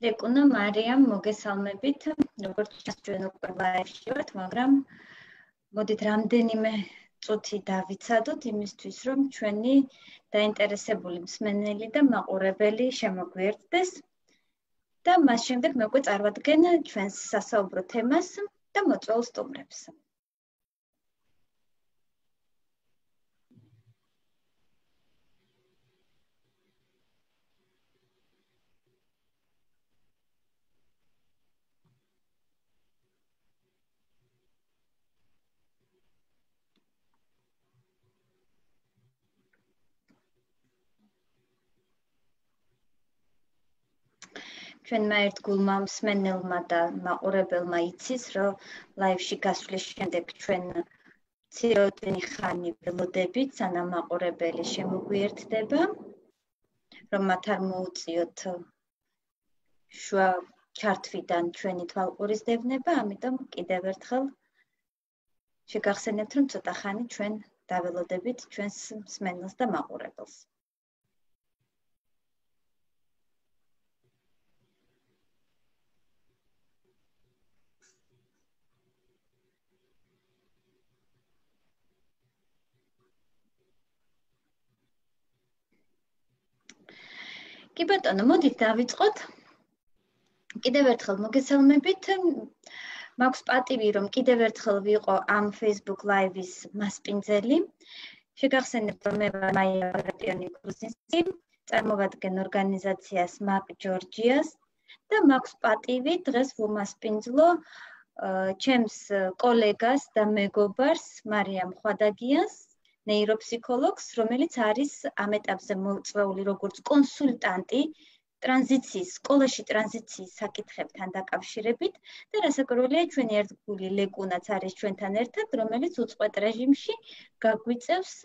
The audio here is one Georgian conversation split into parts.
ლეკუნა მარიამ მოგესალმებით, როგორც ჩვენ უკვე ლაივში ვართ, მაგრამ მოდით რამდენიმე წუთი დავიცადოთ იმისთვის, რომ ჩვენი დაინტერესებული მსმენელი და მაყურებელი შემოგვიერთდეს და მას შემდეგ მე უკვე წარვადგენ ჩვენს სასაუბრო თემას და მოწვეულ სტუმრებს. ჩვენმა ერთგულმა მსმენელმა და მაყურებელმა იცის, რომ ლაივში გასვლის შემდეგ ჩვენ მცირეოდენი ხანი ველოდებით, სანამ მაყურებელი შემოგვიერთდება, რომ მათ არ მოუწიოთ შუა ჩართვიდან ჩვენი თვალყურის დევნება, ამიტომ კიდევ ერთხელ შეგახსენებთ, რომ ცოტა ხანი ჩვენ დაველოდებით ჩვენს მსმენელს და მაყურებელს. კი ბატონო, მოდით დავიწყოთ. კიდევ ერთხელ მოგესალმებით. მაქვს პატივი, რომ კიდევ ერთხელ ვიყო ამ Facebook Live-ის მასპინძელი. შეგახსენებთ, რომ მე ვარ მაია ბაგრატიონი კრუსინსკი, წარმოვადგენ ორგანიზაციას MAP Georgias და მაქვს პატივი დღეს ვუმასპინძლო ჩემს კოლეგას და მეგობარს მარიამ ხვადაგიანს, ნეიროფსიქოლოგს, რომელიც არის ამ ეტაპზე მოწვეული როგორც კონსულტანტი სკოლაში ტრანზიციის საკითხებთან დაკავშირებით და რასაკვირველია ჩვენი ერთგული ლეკუნაც არის ჩვენთან ერთად, რომელიც უწყვეტ რეჟიმში გაგვიწევს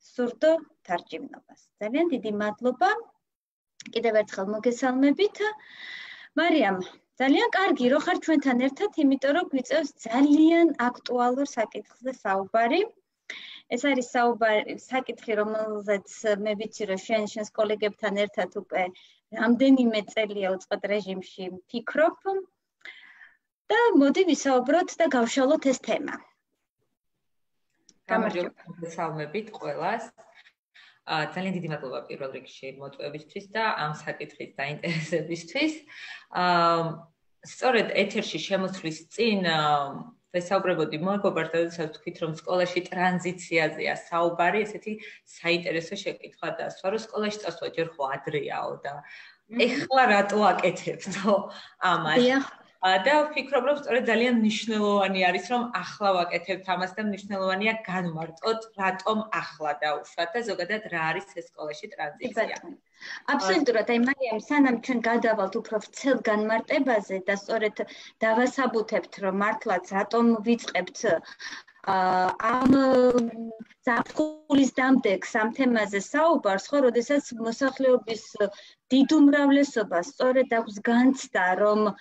სურდო თარჯიმნობას. ძალიან დიდი მადლობა. კიდევ ერთხელ მოგესალმებით. მარიამ, ძალიან კარგი რომ ხარ ჩვენთან ერთად, იმიტომ რომ გვიწევს ძალიან აქტუალურ საკითხზე საუბარი. ეს არის საკითხი, რომელზეც მე ვიცი, რომ შენს კოლეგებთან ერთად უკვე რამდენიმე წელია უწყვეტ რეჟიმში ვფიქრობ და მოდი ვისაუბროთ და გავშალოთ ეს თემა. გამარჯობებით ყველას. ძალიან დიდი მადლობა პირველ რიგში მოწვევისთვის და ამ საკითხის დაინტერესებისთვის. სწორედ ეთერში შემოსვლის წინ ვესაუბრებოდი მეგობართან, როდესაც თქვით, რომ სკოლაში ტრანზიციაზეა საუბარი, ესეთი საინტერესო შეკითხვა დასვა, რომ სკოლაში წასვლა ჯერ ხო ადრეაო და ეხლა რატო აკეთებდო ამას? და ვფიქრობ, რომ სწორედ ძალიან მნიშვნელოვანი არის, რომ ახლა ვაკეთებთ ამას და მნიშვნელოვანია განვარტოთ, რატომ ახლა დავუშვათ და ზოგადად რა არის ეს სკოლაში ტრანზიცია. აბსოლუტურად, აი მარიამ, სანამ ჩვენ გადავალთ უფრო ვრცელ განმარტებაზე და სწორედ დავასაბუთებთ, რომ მართლაც რატომ ვიწყებთ ამ ზაფხულის დამდეგს ამ თემაზე საუბარს, ხო, როდესაც მოსახლეობის დიდ უმრავლესობას სწორედ აქვს განცდა, რომ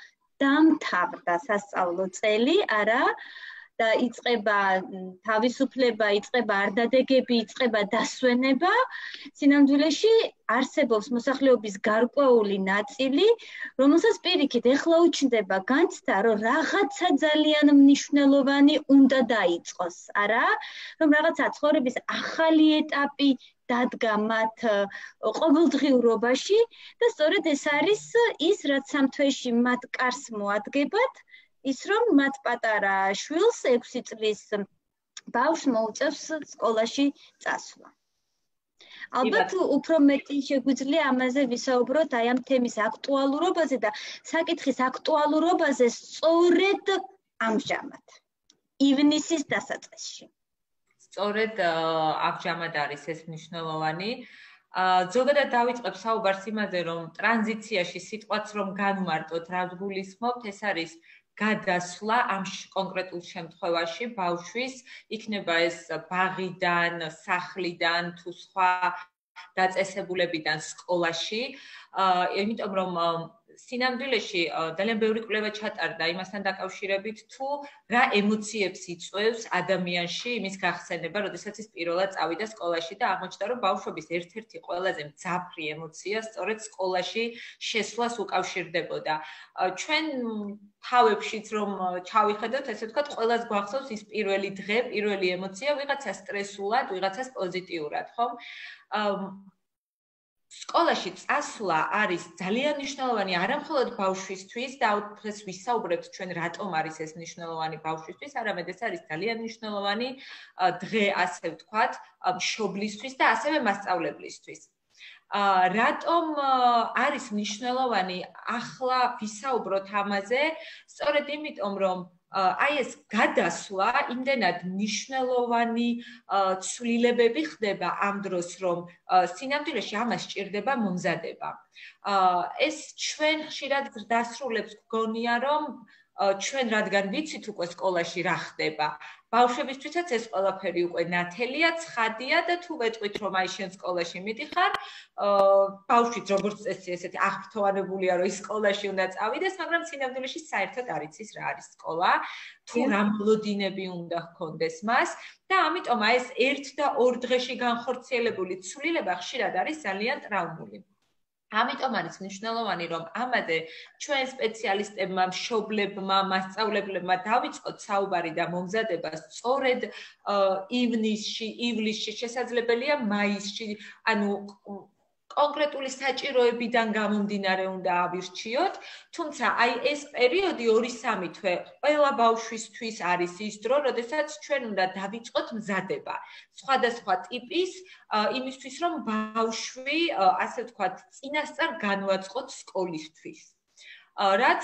დამთავრდა სასწავლო წელი, არა და იწყება თავისუფლება, იწყება არდადეგები, იწყება დასვენება. სინამდვილეში არსებობს მოსახლეობის გარკვეული ნაწილი, რომელსაც პირიქით ეხლა უჩნდება განცდა, რომ რაღაცა ძალიან მნიშვნელოვანი უნდა დაიწყოს, არა? რომ რაღაცა ცხოვრების ახალი ეტაპი დადგა მათ ყოველდღიურობაში და სწორედ ეს არის ის, რაც სამ თვეში მათ კარს მოადგებათ, ის რომ მათ პატარა შვილს 6 წლის ბავშვს მოუწევს სკოლაში წასვლა. ალბათ უფრო მეტი შეგვიძლია ამაზე ვისაუბროთ აი ამ თემის აქტუალურობაზე და საკითხის აქტუალურობაზე სწორედ ამჟამად, ივნისის დასაწყისში. სწორედ ამჟამად არის ეს მნიშვნელოვანი. ზოგადად დავიწყებ საუბარს იმაზე, რომ ტრანზიციაში სიტყვაც რომ განვარტოთ, რა გულისხმობთ, ეს არის გადასვლა ამ კონკრეტულ შემთხვევაში ბავშვის, იქნება ეს ბაღიდან, სახლიდან თუ სხვა დაწესებულებიდან სკოლაში, იმიტომ რომ სინამდვილეში ძალიან ბევრი კვლევა ჩატარდა იმასთან დაკავშირებით, თუ რა ემოციებს იწვევს ადამიანში იმის გახსენება, როდესაც ის პირველად წავიდა სკოლაში და აღმოჩნდა, რომ ბავშვობის ერთ-ერთი ყველაზე მძაფრი ემოცია სწორედ სკოლაში შესვლას უკავშირდებოდა. ჩვენ თავებშიც რომ ჩავიხედოთ, ესე ვთქვათ, ყველას გვახსოვს ის პირველი დღე, პირველი ემოცია, ვიღაცა სტრესულად, ვიღაცას პოზიტიურად, ხომ? სკოლაში წასვლა არის ძალიან მნიშვნელოვანი არამხოლოდ ბავშვისთვის და დღეს ვისაუბრებთ ჩვენ რატომ არის ეს მნიშვნელოვანი ბავშვისთვის, არამედ ეს არის ძალიან მნიშვნელოვანი დღე, ასე ვთქვათ, მშობლისთვის და ასევე მასწავლებლისთვის. რატომ არის მნიშვნელოვანი ახლა ვისაუბროთ ამაზე? სწორედ იმიტომ, რომ აი ეს გადასვლა იმდენად მნიშვნელოვანი ცვლილებები ხდება ამ დროს, რომ სინამდვილეში ამას სჭირდება მომზადება. ეს ჩვენ ხშირად დასრულებს გონია, რომ ჩვენ რადგან ვიცით უკვე სკოლაში რა ხდება. ბავშვებისთვისაც ეს ყველაფერი უკვე ნათელია, ცხადია და თუ ვეტყვით, რომ აი შენ სკოლაში მიდიხარ, ბავშვიც როგორც წესი ესეთი აღფრთოვანებულია, რომ ის სკოლაში უნდა წავიდეს, მაგრამ სინამდვილეში საერთოდ არ იცის რა არის სკოლა, თუ რა მოლოდინები უნდა ჰქონდეს მას და ამიტომ აი ეს 1 და 2 დღეში განხორციელებული ცვლილება ხშირად არის ძალიან ტრაუმული. ამიტომ არის მნიშვნელოვანი, რომ ამაზე ჩვენ სპეციალისტებმა, მშობლებმა, მასწავლებლებმა დავიწყოთ საუბარი და მომზადება სწორედ ივლისში, შესაძლებელია მაისში, ანუ კონკრეტული საჭიროებიდან გამომდინარე უნდა ავირჩიოთ, თუმცა აი ეს პერიოდი 2-3 თვე ყველა ბავშვისთვის არის ის დრო, როდესაც ჩვენ უნდა დავიწყოთ მზადება. სხვადასხვა ტიპის იმისთვის, რომ ბავშვი, ასე ვთქვათ, წინასწარ განვაწყოთ სკოლისთვის. რაც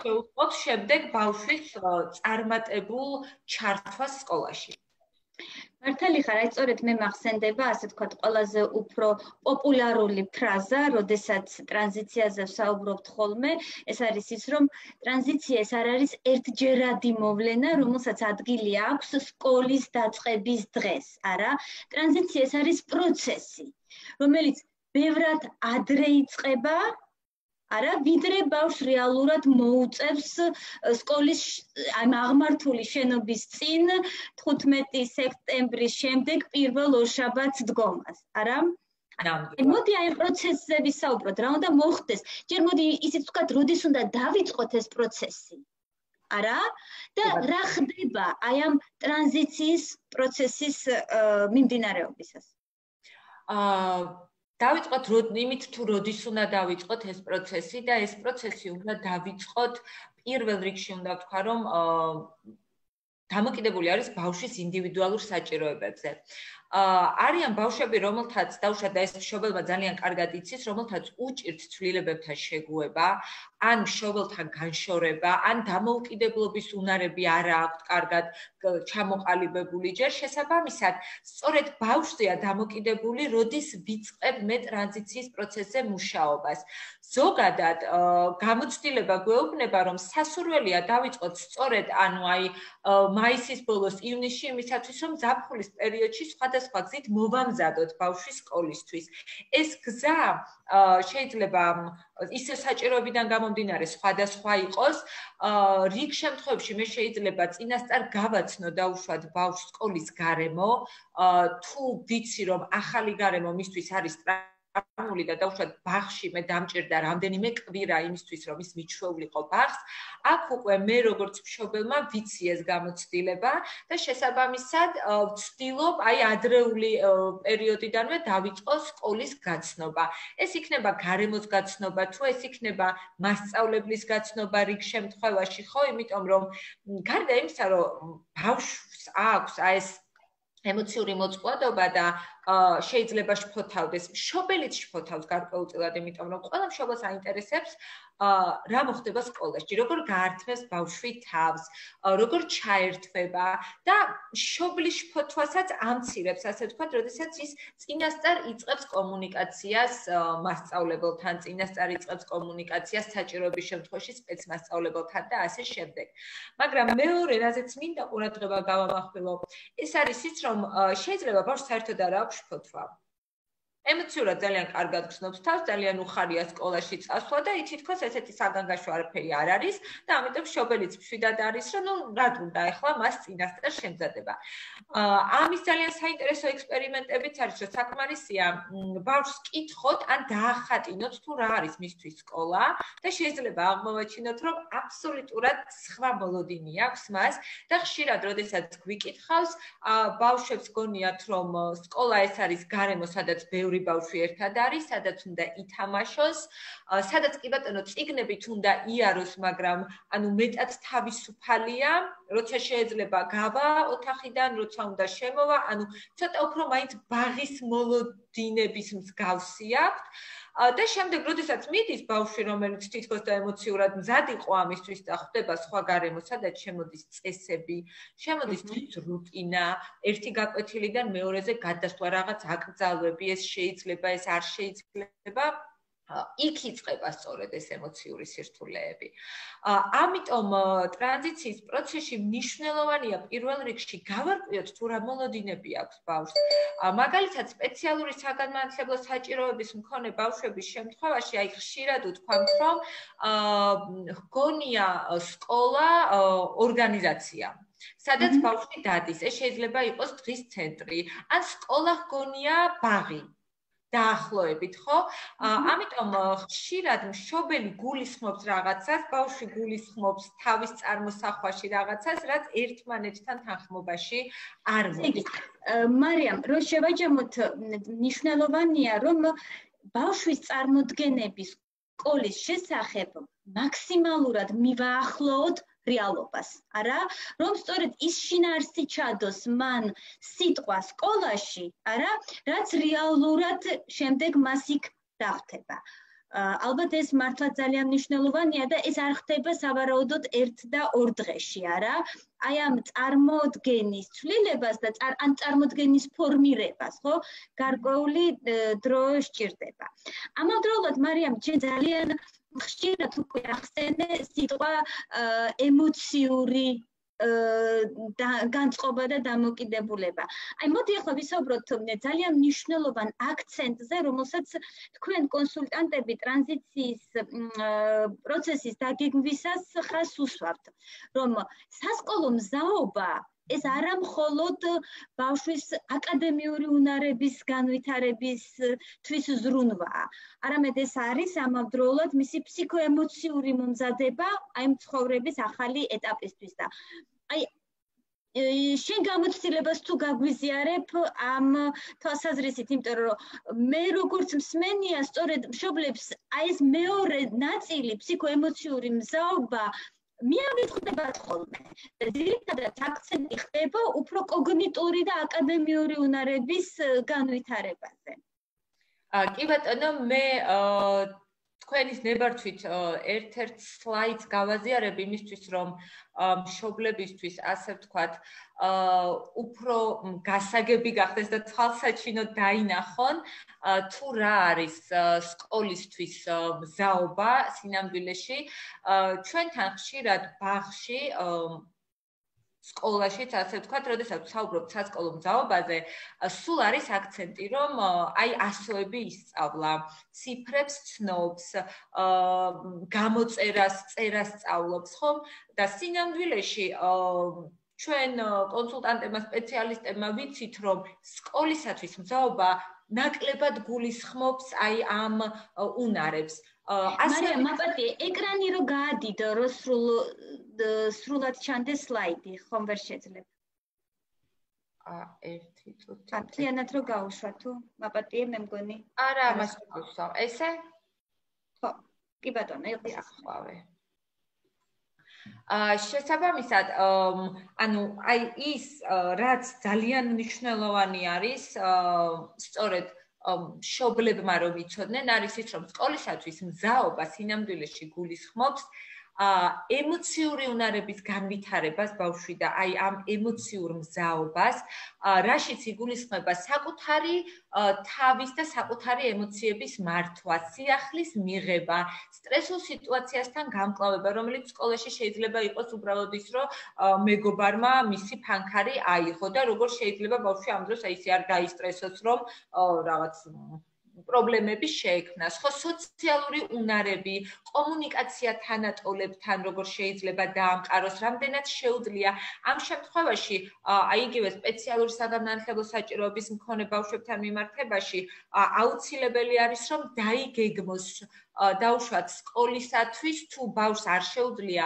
შეუწყობს შემდეგ ბავშვის წარმატებულ ჩართვას სკოლაში. მართალი ხარ, აი სწორედ მე მახსენდება, ასე ვთქვათ, ყველაზე უფრო პოპულარული ფრაზა, როდესაც ტრანზიციაზე ვსაუბრობთ ხოლმე, ეს არის ის, რომ ტრანზიცია ეს არ არის ერთჯერადი მოვლენა, რომელსაც ადგილი აქვს სკოლის დაწყების დღეს, არა, ტრანზიცია ეს არის პროცესი, რომელიც ბევრად ადრე იწყება, არა, ვიდრე ბავშვს რეალურად მოუწევს სკოლის აღმართული შენობის წინ 15 სექტემბრის შემდეგ პირველ ორშაბათს დგომას, არა? მოდი აი პროცესზე ვისაუბროთ, რა უნდა მოხდეს. ჯერ მოდი ისიც ვთქვათ, როდის უნდა დავიწყოთ ეს პროცესი. არა? და რა ხდება აი ამ ტრანზიციის პროცესის მიმდინარეობისას? დავიწყოთ იმით თუ როდის უნდა დავიწყოთ ეს პროცესი და ეს პროცესი უნდა დავიწყოთ პირველ რიგში უნდა ვთქვა რომ დამოკიდებული არის ბავშვის ინდივიდუალურ საჭიროებებზე. არიან ბავშვები, რომელთაც დაუშვათ და ეს მშობელმა ძალიან კარგად იცის, რომელთაც უჭირთ ცვლილებებთან შეგუება, ან მშობელთან განშორება, ან დამოუკიდებლობის უნარები არ აქვთ კარგად ჩამოყალიბებული. ჯერ შესაბამისად, სწორედ ბავშვზეა დამოკიდებული, როდის ვიწყებ მე ტრანზიციის პროცესზე მუშაობას. ზოგადად, გამოცდილება გვეუბნება, რომ სასურველია დავიწყოთ სწორედ, ანუ აი მაისის ბოლოს, ივნისში იმისათვის, რომ ზაფხულის პერიოდში სხვადასხვა გზით მოვამზადოთ ბავშვის სკოლისთვის. ეს გზა შეიძლება ისე საჭიროებიდან გამომდინარე სხვადასხვა იყოს. რიგ შემთხვევებში მე შეიძლება წინასწარ გავაცნო დაუშვათ ბავშვს სკოლის გარემო, თუ ვიცი რომ ახალი გარემო მისთვის არის და დაუშვათ ბაღში მე დამჭირდა რამდენიმე კვირა იმისთვის რომ ის მიჩვეულიყო ბაღს, აქ უკვე მე როგორც მშობელმა ვიცი ეს გამოცდილება და შესაბამისად ვცდილობ აი ადრეული პერიოდიდანვე დავიწყო სკოლის გაცნობა. ეს იქნება გარემოს გაცნობა, თუ ეს იქნება მასწავლებლის გაცნობა რიგ შემთხვევაში, ხო, იმიტომ რომ გარდა იმისა, რომ ბავშვს აქვს აი ეს ემოციური მოწყვლადობა და შეიძლება შფოთავდეს, მშობელიც შფოთავს გარკვეულწილად, იმიტომ რომ ყველა მშობელს აინტერესებს რა მოხდება სკოლაში, როგორ გაართმევს ბავშვი თავს, როგორ ჩაერთვება და მშობლის შფოთვასაც ამცირებს, ასე ვთქვათ, როდესაც ის წინასწარ იწყებს კომუნიკაციას მასწავლებელთან, წინასწარ იწყებს კომუნიკაციას საჭიროების შემთხვევაში სპეცმასწავლებელთან და ასე შემდეგ. მაგრამ მეორე, რაზეც მინდა ყურადღება გავამახვილო, ეს არის ის, რომ შეიძლება ბავშვს საერთოდ არ აქვს შფოთვა. ემოციურად ძალიან კარგად გრძნობს თავს, ძალიან უხარია სკოლაში წასვლა და თითქოს ესეთი საგანგაშო არაფერი არ არის და ამიტომ მშობელიც მშვიდად არის, რომ ნუ რა თქმა ახლა მას წინასწარ შემზადება. ამის ძალიან საინტერესო ექსპერიმენტებიც არის, რომ საკმარისია ბავშვს კითხოთ ან დაახატინოთ თუ რა არის მისთვის სკოლა და შეიძლება აღმოვაჩინოთ, რომ აბსოლუტურად სხვა მოლოდინი აქვს მას და ხშირად როდესაც გვიკითხავს, ბავშვებს გონიათ, რომ სკოლა ეს არის გარემო, სადაც ბევრი ბავშვი ერთად არის, სადაც უნდა ითამაშოს, სადაც კი ბატონო წიგნებით უნდა იაროს, მაგრამ ანუ მეტად თავისუფალია, როცა შეიძლება გავა ოთახიდან, როცა უნდა შემოვა, ანუ ცოტა უფრო მაინც ბაღის მოლოდინების მსგავსი აქვს. და შემდეგ, როდესაც მიდის ბავშვი, რომელიც თითქოს და ემოციურად მზად იყო ამისთვის და ხვდება სხვა გარემო, სადაც შემოდის წესები, შემოდის რუტინა, ერთი გაკვეთილიდან მეორეზე გადასვლა, რაღაც აკრძალვები, ეს შეიძლება, ეს არ შეიძლება. იქ იწყება სწორედ ეს ემოციური სირთულეები. ამიტომ ტრანზიციის პროცესში მნიშვნელოვანია პირველ რიგში გავარკვიოთ თუ რა მოლოდინები აქვს ბავშვს. მაგალითად, სპეციალური საგანმანათლებლო საჭიროების მქონე ბავშვების შემთხვევაში, აი ხშირად ვთქვამთ, რომ ჰგონია სკოლა ორგანიზაცია. სადაც ბავშვი დადის, ეს შეიძლება იყოს დღის ცენტრი, ან სკოლა ჰგონია ბაღი. დაახლოებით, ხო? ამიტომ ხშირად მშობელი გულისხმობს რაღაცას, ბავშვი გულისხმობს თავის წარმოსახვაში რაღაცას, რაც ერთმანეთთან თანხმობაში არ მოდის. მარიამ, რო შევაჯამოთ, მნიშვნელოვანია, რომ ბავშვის წარმოდგენები სკოლის შესახებ მაქსიმალურად მივაახლოოთ რეალობას, არა? რომ სწორედ ის შინაარსი ჩადოს მან სიტყვა სკოლაში, არა? რაც რეალურად შემდეგ მას იქ დახვდება. ალბათ ეს მართლა ძალიან მნიშვნელოვანია და ეს არ ხდება სავარაუდოდ ერთ და ორ დღეში, არა? აი ამ წარმოდგენის ცვლილებას და ან წარმოდგენის ფორმირებას, ხო? გარკვეული დრო სჭირდება. ამავდროულად, მარიამ, ჩვენ ძალიან ხშირად უკვე ახსენე სიტყვა ემოციური განწყობა და დამოკიდებულება. აი მოდი ახლა ვისაუბროთ ძალიან მნიშვნელოვან აქცენტზე, რომელსაც თქვენ კონსულტანტები ტრანზიციის პროცესის დაგეგმვისას ხას უსვამთ, რომ სასკოლო მზაობა ეს არა მხოლოდ ბავშვის აკადემიური უნარების განვითარებისთვის ზრუნვაა. არამედ ეს არის ამავდროულად მისი ფსიქოემოციური მომზადება აი ცხოვრების ახალი ეტაპისთვის და აი შენ გამოცდილებას თუ გაგვიზიარებ ამ თვალსაზრისით, იმიტომ რომ მე როგორც მსმენია, სწორედ მშობლებს აი ეს მეორე ნაწილი ფსიქოემოციური მზაობა მიავიწყდებათ ხოლმე. ძირითადად აქცენტი ხდება უფრო კოგნიტური და აკადემიური უნარების განვითარებაზე. კი ბატონო, მე თქვენის ნებართვით ერთ-ერთ სლაიდს გავაზიარებ იმისთვის, რომ მშობლებისთვის, ასე ვთქვათ, უფრო გასაგები გახდეს და თვალსაჩინოდ დაინახონ, თუ რა არის სკოლისთვის მზაობა სინამდვილეში. ჩვენთან ხშირად ბაღში სკოლაშიც, ასე ვთქვათ, როდესაც ვსაუბრობთ სასკოლო მზაობაზე, სულ არის აქცენტი, რომ აი ასოები ისწავლა, ციფრებს ცნობს, გამოწერას, წერას სწავლობს, ხომ? და სინამდვილეში ჩვენ კონსულტანტებმა, სპეციალისტებმა ვიცით, რომ სკოლისათვის მზაობა ნაკლებად გულისხმობს აი ამ უნარებს. მარიამ, მაპატი, ეკრანი რო გაადიდო, რო სრულად ჩანდეს სლაიდი, ხომ ვერ შეძლებ? ერთი წუთი. მთლიანად რო გაუშვა თუ? მაპატიე, მე მგონი. არა, ამას ვუსვამ. ესე? ხო, კი ბატონო, იყო ახავე. შესაბამისად, ანუ აი ის, რაც ძალიან მნიშვნელოვანი არის, სწორედ მშობლებმა რომ იცოდნენ, არის ის, რომ სკოლისათვის მზაობა სინამდვილეში გულისხმობს ემოციური უნარების განვითარებას ბავშვი და აი ამ ემოციურ მზაობას, რაშიც იგულისხმება საკუთარი თავის და საკუთარი ემოციების მართვა, სიახლის მიღება, სტრესულ სიტუაციასთან გამკლავება, რომელიც სკოლაში შეიძლება იყოს უბრალოდ ის, რომ მეგობარმა მისი ფანქარი აიღო და როგორ შეიძლება ბავშვი ამ დროს აი ისე არ გაისტრესოს, რომ რაღაც პრობლემები შეექმნას, ხო, სოციალური უნარები, კომუნიკაცია თანატოლებთან, როგორ შეიძლება დაამყაროს, რამდენად შეუძლია ამ შემთხვევაში, აი იგივე სპეციალური საგანმანათლებლო საჭიროების მქონე ბავშვებთან მიმართებაში, აუცილებელი არის, რომ დაიგეგმოს დაუშვათ სკოლისათვის, თუ ბავშვს არ შეუძლია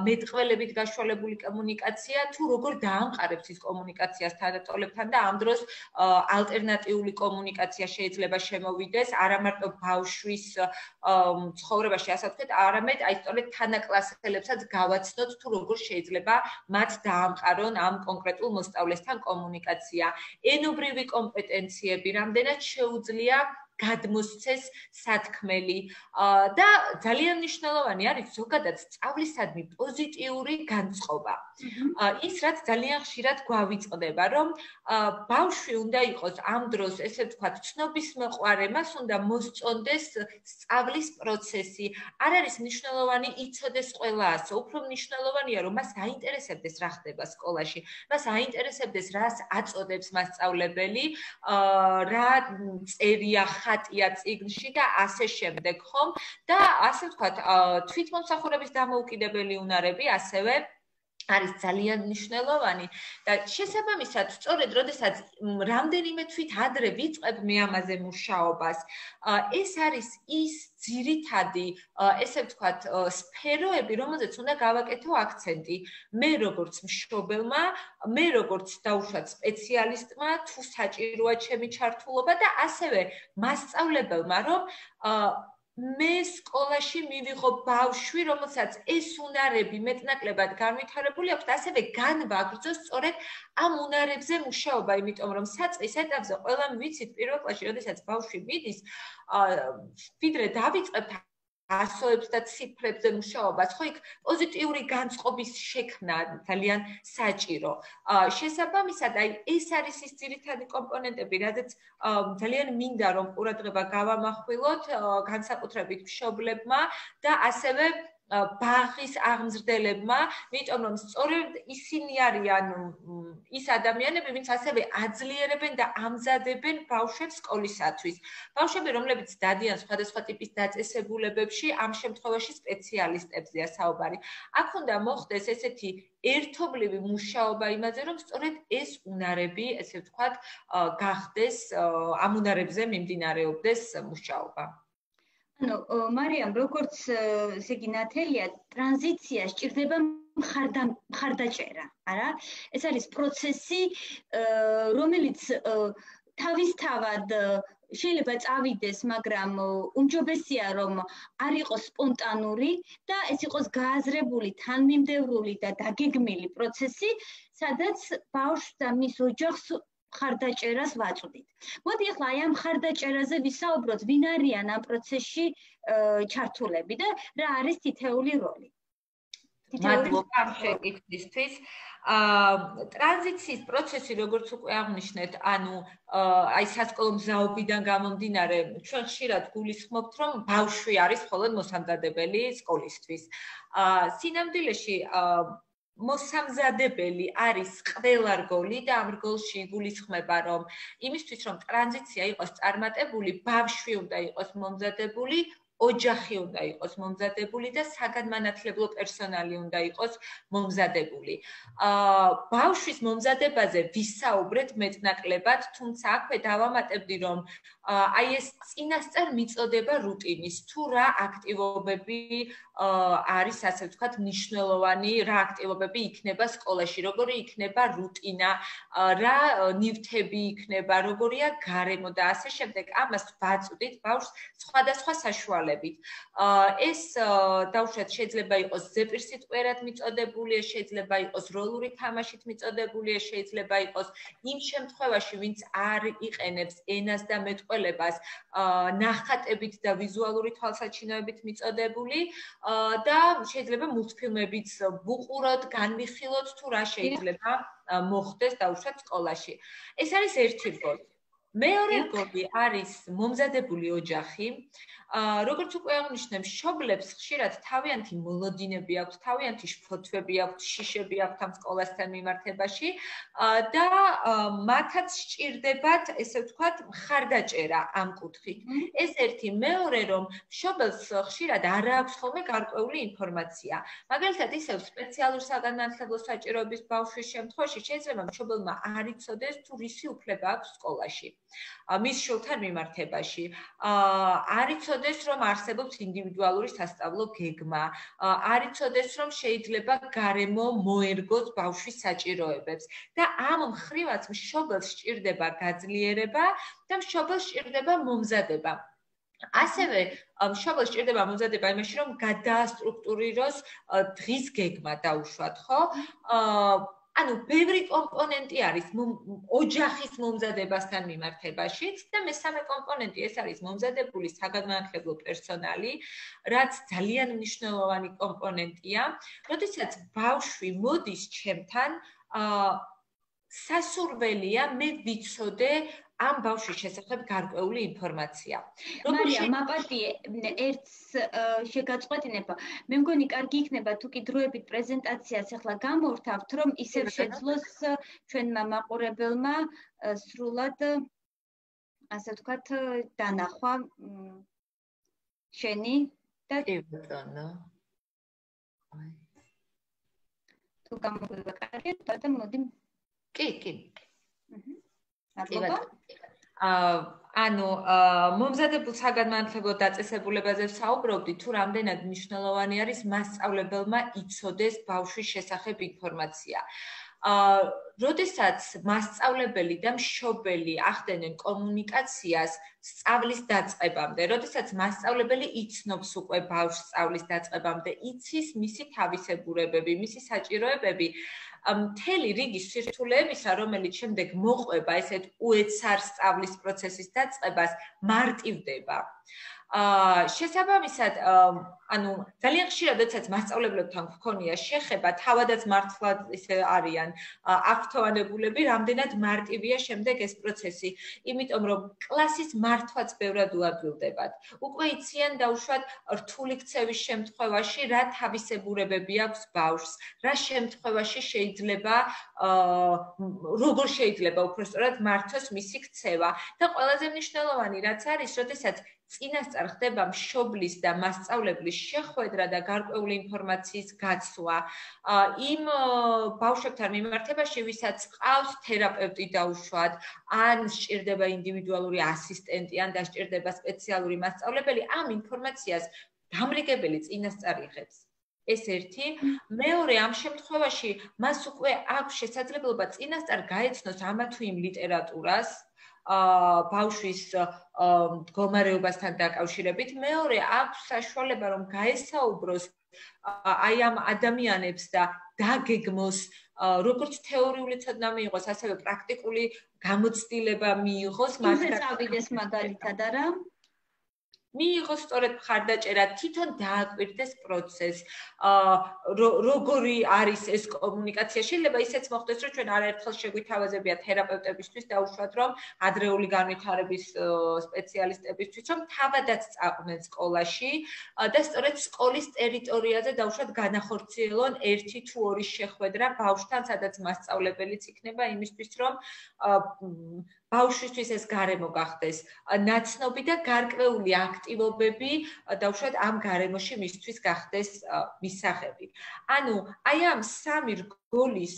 მეტყველებით გაშვალებული კომუნიკაცია, თუ როგორ დაამყარებს ის კომუნიკაციას თანატოლებთან და ამ დროს ალტერნატიული კომუნიკაცია შეიძლება შემოვიდეს, არა მარტო ბავშვის ცხოვრებაში, ასე ვთქვათ, არამედ აი სწორედ თანაკლასელებსაც გავაცნოთ, თუ როგორ შეიძლება მათ დაამყარონ ამ კონკრეტულ მოსწავლესთან კომუნიკაცია. ენობრივი კომპეტენციები, რამდენად შეუძლია გადმოსცეს სათქმელი და ძალიან მნიშვნელოვანი არის ზოგადად სწავლისადმი პოზიტიური განწყობა. ის რაც ძალიან ხშირად გვავიწყდება, რომ ბავშვი უნდა იყოს ამ დროს, ესე ვთქვათ, ცნობისმოყვარე, მას უნდა მოსწონდეს სწავლის პროცესი. არ არის მნიშვნელოვანი იცოდეს ყველა ასო, უფრო მნიშვნელოვანია, რომ მას აინტერესებდეს რა ხდება სკოლაში, მას აინტერესებდეს რას აწოდებს მასწავლებელი, რა წერია ხატია წიგნში და ასე შემდეგ, ხომ? და ასე ვთქვათ, თვითმომსახურების დამოუკიდებელი უნარები ასევე არის ძალიან მნიშვნელოვანი და შესაბამისად, სწორედ როდესაც რამდენიმე თვით ადრე ვიწყებ მე ამაზე მუშაობას, ეს არის ის ძირითადი, ესე ვთქვათ, სფეროები, რომელზეც უნდა გავაკეთო აქცენტი. მე როგორც მშობელმა, მე როგორც დაუშვათ სპეციალისტმა, თუ საჭიროა ჩემი ჩართულობა და ასევე მასწავლებელმა, რომ მე სკოლაში მივიღო ბავშვი, რომელსაც ეს უნარები მეტნაკლებად განვითარებული აქვს და ასევე განვაგრძოს სწორედ ამ უნარებზე მუშაობა, იმიტომ რომ საწყის ეტაპზე ყველამ ვიცით პირველ კლასში, როდესაც ბავშვი მიდის, ვიდრე დავიწყებთ ასოებს და ციფრებზე მუშაობას, ხო იქ პოზიტიური განწყობის შექმნა ძალიან საჭირო. შესაბამისად, აი ეს არის ის ძირითადი კომპონენტები, რადგან ძალიან მინდა რომ ყურადღება გავამახვილოთ განსაკუთრებით მშობლებმა და ასევე ბაღის აღმზრდელებმა, იმიტომ რომ სწორედ ისინი არიან ის ადამიანები, ვინც ასევე აძლიერებენ და ამზადებენ ბავშვებს სკოლისათვის. ბავშვები, რომლებიც დადიან სხვადასხვა ტიპის დაწესებულებებში, ამ შემთხვევაში სპეციალისტებზეა საუბარი. აქ უნდა მოხდეს ესეთი ერთობლივი მუშაობა იმაზე, რომ სწორედ ეს უნარები, ესე ვთქვათ, გახდეს ამ უნარებზე მიმდინარეობდეს მუშაობა. ანუ მარიამ, როგორც ესე იგი ნათელია, ტრანზიცია სჭირდება მხარდაჭერა, არა? ეს არის პროცესი, რომელიც თავისთავად შეიძლება წავიდეს, მაგრამ უმჯობესია, რომ არ იყოს სპონტანური და ეს იყოს გააზრებული, თანმიმდევრული და დაგეგმილი პროცესი, სადაც ბავშვს და მის ოჯახს მხარდაჭერას ვაწვდით. მოდი ახლა აი ამ მხარდაჭერაზე ვისაუბროთ, ვინ არიან ამ პროცესში ჩართულები და რა არის თითეული როლი. მადლობა ამ შეკითხვისთვის. ტრანზიციის პროცესი, როგორც უკვე აღნიშნეთ, ანუ აი სასკოლო მზაობიდან გამომდინარე, ჩვენ ხშირად გულისხმობთ, რომ ბავშვი არის მხოლოდ მოსამზადებელი სკოლისთვის. სინამდვილეში მოსამზადებელი არის ყველა რგოლი და ამ რგოლში იგულისხმება, რომ იმისთვის, რომ ტრანზიცია იყოს წარმატებული, ბავშვი უნდა იყოს მომზადებული, ოჯახი უნდა იყოს მომზადებული და საგანმანათლებლო პერსონალი უნდა იყოს მომზადებული. ბავშვის მომზადებაზე ვისაუბრეთ მეტნაკლებად, თუმცა აქვე დავამატებდი, რომ აი ეს წინასწარ მიწოდება რუტინის, თუ რა აქტივობები არის, ასე ვთქვათ, მნიშვნელოვანი, რა აქტივობები იქნება სკოლაში, როგორი იქნება რუტინა, რა ნივთები იქნება, როგორია გარემო და ასე შემდეგ. ამას ვაწვდით ბავშვს სხვადასხვა საშუალებით. ეს დაუშვათ შეიძლება იყოს ზეპირსიტყვიერად მიწოდებული, შეიძლება იყოს როლური თამაშით მიწოდებული, შეიძლება იყოს იმ შემთხვევაში, ვინც არ იყენებს ენას და მეტყველებას, ნახატებით და ვიზუალური თვალსაჩინოებით მიწოდებული და შეიძლება მულტფილმებიც ვუყუროთ, განვიხილოთ თუ რა შეიძლება მოხდეს დაუშვათ სკოლაში. ეს არის ერთი რგოლი. მეორე რგოლი არის მომზადებული ოჯახი. როგორც უკვე აღნიშნე, მშობლებს ხშირად თავიანთი მოლოდინები აქვთ, თავიანთი ფოთვები აქვთ, შიშები აქვთ ამ სკოლასთან მიმართებაში და მათაც სჭირდებათ, ესე ვთქვათ, მხარდაჭერა ამ კუთხით. ეს ერთი, მეორე, რომ მშობელს ხშირად არ აქვს ხოლმე გარკვეული ინფორმაცია. მაგალითად, ისევ სპეციალურ საგანმანათლებლო საჭიროების ბავშვის შემთხვევაში შეიძლება მშობელმა არ იცოდეს თუ რისი უფლება აქვს სკოლაში. მის შვილთან მიმართებაში. არ იცოდეს, რომ არსებობს ინდივიდუალური სასწავლო გეგმა, არ იცოდეს, რომ შეიძლება გარემო მოერგოს ბავშვის საჭიროებებს და ამ მხრივაც მშობელს სჭირდება გაძლიერება და მშობელს სჭირდება მომზადება. ასევე მშობელს სჭირდება მომზადება იმაში, რომ გადაასტრუქტურიროს დღის გეგმა დაუშვათ, ხო? ანუ ბევრი კომპონენტი არის ოჯახის მომზადებასთან მიმართებაშიც და მესამე კომპონენტი ეს არის მომზადებული საგანმანათლებლო პერსონალი, რაც ძალიან მნიშვნელოვანი კომპონენტია. როდესაც ბავშვი მოდის ჩემთან, სასურველია მე ვიცოდე ამ ბავშვის შესახებ გარკვეული ინფორმაცია. მარია, მაპატიე, ერთს შეგაწყვეტინება. მე მგონი კარგი იქნება თუ კი დროებით პრეზენტაციას ახლა გამოვთავთ, რომ ისევ შეძლოს ჩვენმა მაყურებელმა სრულად, ასე ვთქვათ, დანახვა შენი და თუ გამოგვივა კარგი, τότε მოდი. კი. მადლობა. ანუ მომზადებულ საგანმანათლებლო დაწესებულებაზე ვსაუბრობდი, თუ რამდენად მნიშვნელოვანი არის მასწავლებელმა იცოდეს ბავშვის შესახებ ინფორმაცია. როდესაც მასწავლებელი და მშობელი ახდენენ კომუნიკაციას სწავლის დაწყებამდე, როდესაც მასწავლებელი იცნობს უკვე ბავშვს სწავლის დაწყებამდე, იცის მისი თავისებურებები, მისი საჭიროებები, მთელი რიგი სირთულეებისა, რომელიც შემდეგ მოყვება ესეთ უეცარ სწავლის პროცესის დაწყებას, მარტივდება. შესაბამისად, ანუ ძალიან ხშირად, როდესაც მასწავლებლებთან გქონია შეხება, თავადაც მართლაც ისე არიან აქტოვანებულები, რამდენად მარტივია შემდეგ ეს პროცესი, იმიტომ რომ კლასის მართვაც ბევრად უადვილდებათ. უკვე იციან დაუშვათ რთული ქცევის შემთხვევაში, რა თავისებურებები აქვს ბავშვს, რა შემთხვევაში შეიძლება, როგორ შეიძლება უпростоრად მართოს მისი ქცევა და ყველაზე მნიშვნელოვანი რაც არის, როდესაც წინასწარ ხდება მშობლის და მასწავლებლის შეხვედრა და გარკვეული ინფორმაციის გაცვლა. იმ ბავშვებთან მიმართებაში, ვისაც ყავს თერაპევტი დაუშვათ, ან სჭირდება ინდივიდუალური ასისტენტი, ან დასჭირდება სპეციალური მასწავლებელი, ამ ინფორმაციას დამრიგებელი წინასწარ იღებს. ეს ერთი, მეორე ამ შემთხვევაში მას უკვე აქვს შესაძლებლობა წინასწარ გაეცნოს ამა თუ იმ ლიტერატურას, ბავშვის მდგომარეობასთან დაკავშირებით, მეორე აქვს საშუალება რომ გაესაუბროს აი ამ ადამიანებს და დაგეგმოს როგორც თეორიული ცოდნა მიიღოს, ასევე პრაქტიკული გამოცდილება მიიღოს მასთან წავიდეს მაგალითად არა? მიიღოს სწორედ მხარდაჭერა, თვითონ დააკვირდეს პროცესს, როგორი არის ეს კომუნიკაცია. შეიძლება ისეც მოხდეს, რომ ჩვენ არაერთხელ შეგვითავაზებია თერაპევტებისთვის დაუშვათ, რომ ადრეული განვითარების სპეციალისტებისთვის, რომ თავადაც წაყვნენ სკოლაში და სწორედ სკოლის ტერიტორიაზე დაუშვათ განახორციელონ ერთი თუ ორი შეხვედრა ბავშვთან, სადაც მასწავლებელიც იქნება იმისთვის, რომ ბავშვისთვის ეს გარემო გახდეს ნაცნობი და გარკვეული აქტივობები დაუშვათ ამ გარემოში მისთვის გახდეს მისაღები. ანუ აი ამ სამი რგოლის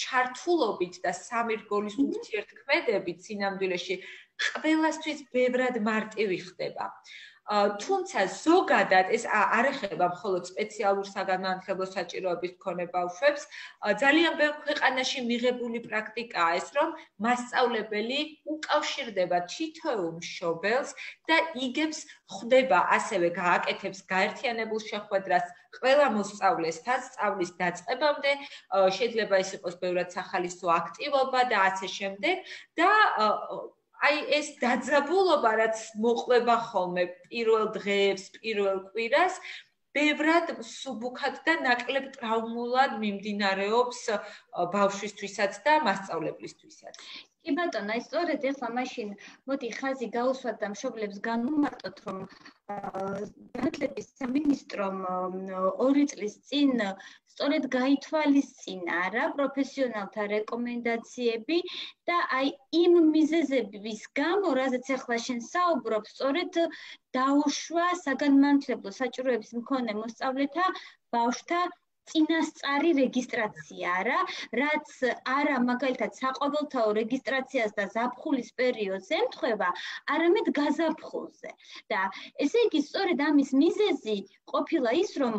ჩართულობით და სამი რგოლის ურთიერთქმედებით სინამდვილეში ყველასთვის ბევრად მარტივი ხდება. თუმცა ზოგადად ეს არ ეხება მხოლოდ სპეციალურ საგანმანათლებლო საჭიროების მქონე ბავშვებს, ძალიან ბევრ ქვეყანაში მიღებული პრაქტიკაა ეს, რომ მასწავლებელი უკავშირდება თითოეულ მშობელს და იგებს ხვდება, ასევე გააკეთებს გაერთიანებულ შეხვედრას ყველა მოსწავლესთან სწავლის დაწყებამდე, შეიძლება ეს იყოს ბევრად სახალისო აქტივობა და ასე შემდეგ და აი ეს დაძაბულობა, რაც მოყვება ხოლმე პირველ დღეებს, პირველ კვირას, ბევრად სუბუქად და ნაკლებ ტრაუმულად მიმდინარეობს ბავშვისთვისაც და მასწავლებლისთვისაც. კი ბატონო, აი სწორედ ეხლა მაშინ მოდი ხაზი გაუსვათ და მშობლებს განვმარტოთ, რომ განათლების სამინისტრომ 2 წლის წინ სწორედ გაითვალისწინა რა პროფესიონალთა რეკომენდაციები და აი იმ მიზეზების გამო, რაზეც ახლა შენ საუბრობ, სწორედ დაუშვა საგანმანათლებლო საჭიროების მქონე მოსწავლეთა ბავშვთა წინასწარი რეგისტრაცია რა, რაც არა მაგალითად საყოველთაო რეგისტრაციას და ზაფხულის პერიოდს ემთხვევა, არამედ გაზაფხულზე. და ესე იგი, სწორედ ამის მიზეზი ყოფილა ის, რომ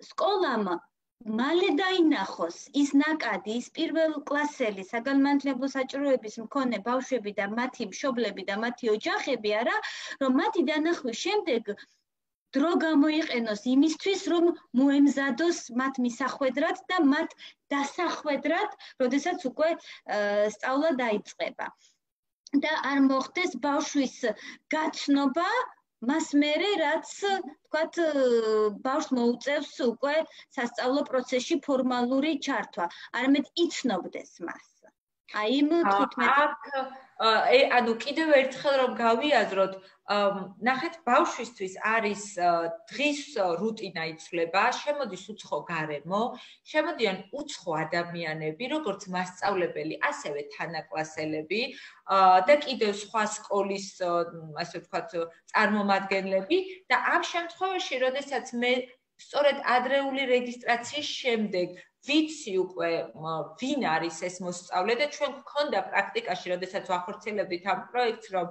სკოლამ მალე დაინახოს ის ნაკადი, ის პირველ კლასელი საგანმანათლებლო საჭიროების მქონე ბავშვები და მათი მშობლები და მათი ოჯახები არა, რომ მათი დანახვის შემდეგ დრო გამოიყენოს იმისთვის, რომ მოემზადოს მათ მისახვედრად და მათ დასახვედრად, როდესაც უკვე სწავლა დაიწყება. და არ მოხდეს ბავშვის გაცნობა მას მერე, რაც თქვათ ბავშვს მოუწევს უკვე სასწავლო პროცესში ფორმალური ჩართვა, არამედ იცნობდეს მას. აი იმ 15 ანუ კიდევ ერთხელ რომ გავიაზროთ, ნახეთ ბავშვისთვის არის დღის რუტინა იცვლება, შემოდის უცხო გარემო, შემოდიან უცხო ადამიანები, როგორც მასწავლებელი, ასევე თანაკლასელები და კიდევ სხვა სკოლის, ასე ვთქვათ, წარმომადგენლები და ამ შემთხვევაში, როდესაც მე სწორედ ადრეული რეგისტრაციის შემდეგ ვიცი უკვე ვინ არის ეს მოსწავლე და ჩვენ გვქონდა პრაქტიკაში, როდესაც ვახორციელებდით ამ პროექტს, რომ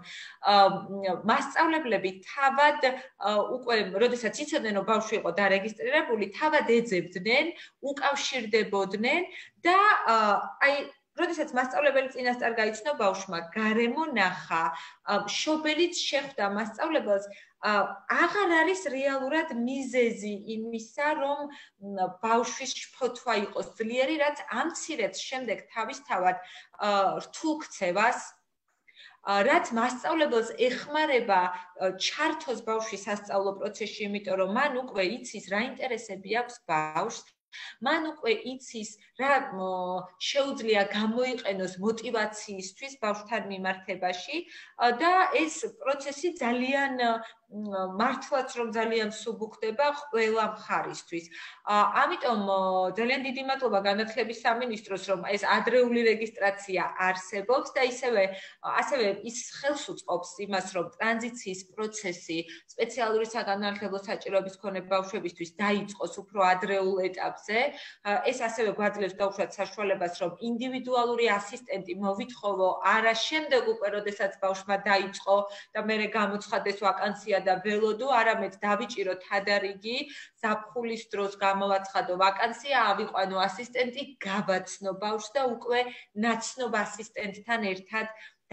მასწავლებლები თავად უკვე, როდესაც იცოდნენ, რომ ბავშვი იყო დარეგისტრირებული, თავად ეძებდნენ, უკავშირდებოდნენ და აი როდესაც მასწავლებელი წინასწარ გაიცნო ბავშვმა, გარემო ნახა, მშობელიც შეხვდა მასწავლებელს, აღარ არის რეალურად მიზეზი იმისა, რომ ბავშვის შფოთვა იყოს ძლიერი, რაც ამცირებს შემდეგ თავისთავად რთულ ქცევას, რაც მასწავლებელს ეხმარება ჩართოს ბავშვის სასწავლო პროცესში, იმიტომ რომ მან უკვე იცის რა ინტერესები აქვს ბავშვს, მან უკვე იცის რა შეუძლია გამოიყენოს მოტივაციისთვის ბავშვთან მიმართებაში და ეს პროცესი ძალიან მართლაც რომ ძალიან სუბუქდება ყველა მხარისთვის. ამიტომ ძალიან დიდი მადლობა განათლების სამინისტროს, რომ ეს ადრეული რეგისტრაცია არსებობს და ასევე ის ხელს უწყობს იმას, რომ ტრანზიციის პროცესი სპეციალური საგანმანათლებლო საჭიროების მქონე ბავშვებისთვის დაიწყოს უფრო ადრეულ ეტაპზე. ეს ასევე გვაძლევს დაუშვათ საშუალებას, რომ ინდივიდუალური ასისტენტი მოვითხოვო არა შემდეგ უკვე, როდესაც ბავშვმა დაიწყო და მერე გამოცხადდეს ვაკანსია და ველოდო, არამედ დავიჭირო თადარიგი, ზაფხულის დროს გამოვაცხადო ვაკანსია, ავიყვანო ასისტენტი, გავაცნო ბავშვს და უკვე ნაცნობ ასისტენტთან ერთად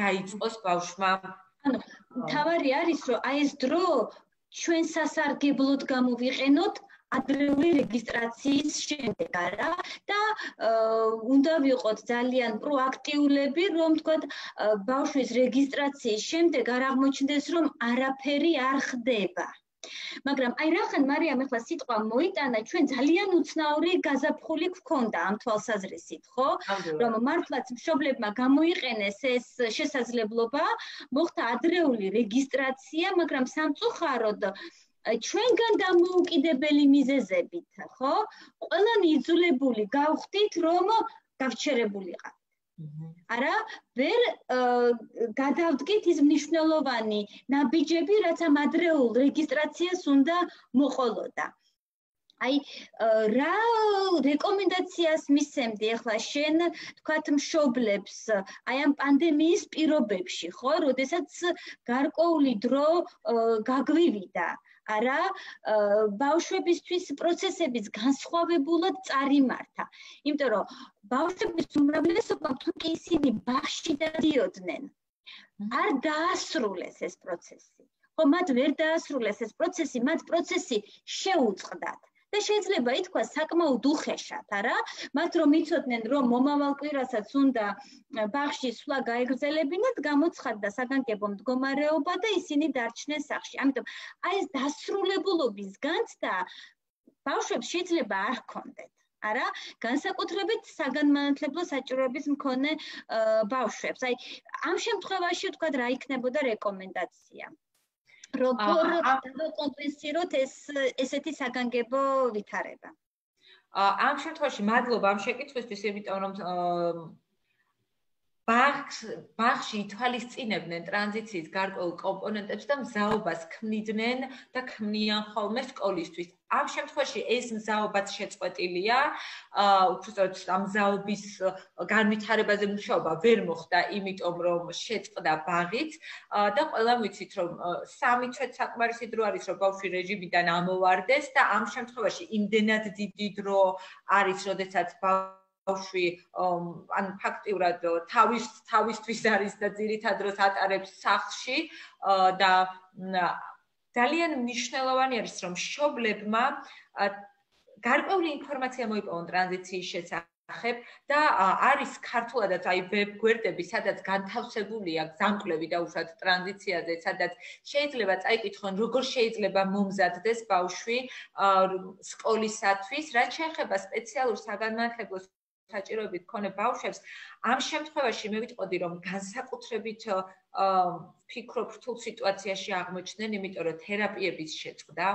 დაიწყოს ბავშვმა. ანუ თავარი არის, რომ აი ეს დრო ჩვენ სასარგებლოდ გამოვიყენოთ ადრეული რეგისტრაციის შემდეგ არა და უნდა ვიყოთ ძალიან პროაქტიულები, რომ თქვათ ბავშვის რეგისტრაციის შემდეგ არ აღმოჩნდეს, რომ არაფერი არ ხდება. მაგრამ აი რახან მარიამ ახლა სიტყვა მოიტანა, ჩვენ ძალიან უცნაური გაზაფხული გვქონდა ამ თვალსაზრისით, ხო? რომ მართლაც მშობლებმა გამოიყენეს ეს შესაძლებლობა, მოხდა ადრეული რეგისტრაცია, მაგრამ სამწუხაროდ ჩვენგან დამოუკიდებელი მიზეზებით, ხო? ყველანი იძულებული გავხდით, რომ გავრჩერებულიყავთ. არა, ვერ გადავდგით ის მნიშვნელოვანი ნაბიჯები, რაც ამ ადრეულ რეგისტრაციას უნდა მოყოლოდა. აი, რა რეკომენდაციას მისცემდი ახლა შენ, თქვათ მშობლებს, აი ამ პანდემიის პირობებში, ხო, როდესაც გარკვეული დრო გაგვივიდა. არა, ბავშვებისთვის პროცესების განსხვავებულად წარიმართა. იმიტომ რომ ბავშვების უმრავლესობა თუ კი ისინი ბაღში დადიოდნენ, არ დაასრულეს ეს პროცესი. ხო, მათ ვერ დაასრულეს ეს პროცესი, მათ პროცესი შეუწყდათ. და შეიძლება ითქვას საკმაოდ უხეშად, არა? მათ რომ იცოდნენ, რომ მომავალ კვირასაც უნდა ბაღში სვლა გაეგრძელებინათ, გამოცხადდა საგანგებო მდგომარეობა და ისინი დარჩნენ სახლში. ამიტომ აი ეს დასრულებულობის განცდა ბავშვებს შეიძლება არ ჰქონდეთ. არა, განსაკუთრებით საგანმანათლებლო საჭიროების მქონე ბავშვებს. აი, ამ შემთხვევაში თქვათ რა იქნებოდა რეკომენდაცია? როგორ დავაკომპენსიროთ ესეთი საგანგებო ვითარება? ამ შემთხვევაში მადლობა ამ შეკითხვისთვის, იმიტომ რომ ბაღში ითვალისწინებდნენ ტრანზიციის გარკვეულ კომპონენტებს და მზაობას ქმნიდნენ და ქმნიან ხოლმე სკოლისთვის. ამ შემთხვევაში ეს მზაობაც შეწყვეტილია, უბრალოდ ამ მზაობის განვითარებაზე მუშაობა ვერ მოხდა, იმიტომ რომ შეწყდა ბაღიც და ყველამ ვიცით, რომ 3 თვე საკმარისი დრო არის, რომ ბავშვი რეჟიმიდან ამოვარდეს და ამ შემთხვევაში იმდენად დიდი დრო არის, როდესაც ბავშვი ან ფაქტიურად თავისთვის არის და ძირითად დროს ატარებს სახლში და ძალიან მნიშვნელოვანი არის, რომ მშობლებმა გარკვეული ინფორმაცია მოიპოვონ ტრანზიციის შესახებ და არის ქართულადაც აი ვებ გვერდები, სადაც განთავსებულია გზამკვლევი და უშუალოდ ტრანზიციაზე, სადაც შეიძლება წაიკითხონ, როგორ შეიძლება მომზადდეს ბავშვი სკოლისათვის, რაც შეეხება სპეციალურ საგანმანათლებლო საჭიროებით მქონე ბავშვებს. ამ შემთხვევაში მე ვიტყოდი, რომ განსაკუთრებით ფიქრობ რთულ სიტუაციაში აღმოჩნდნენ, იმიტომ რომ თერაპიების შეწყდა.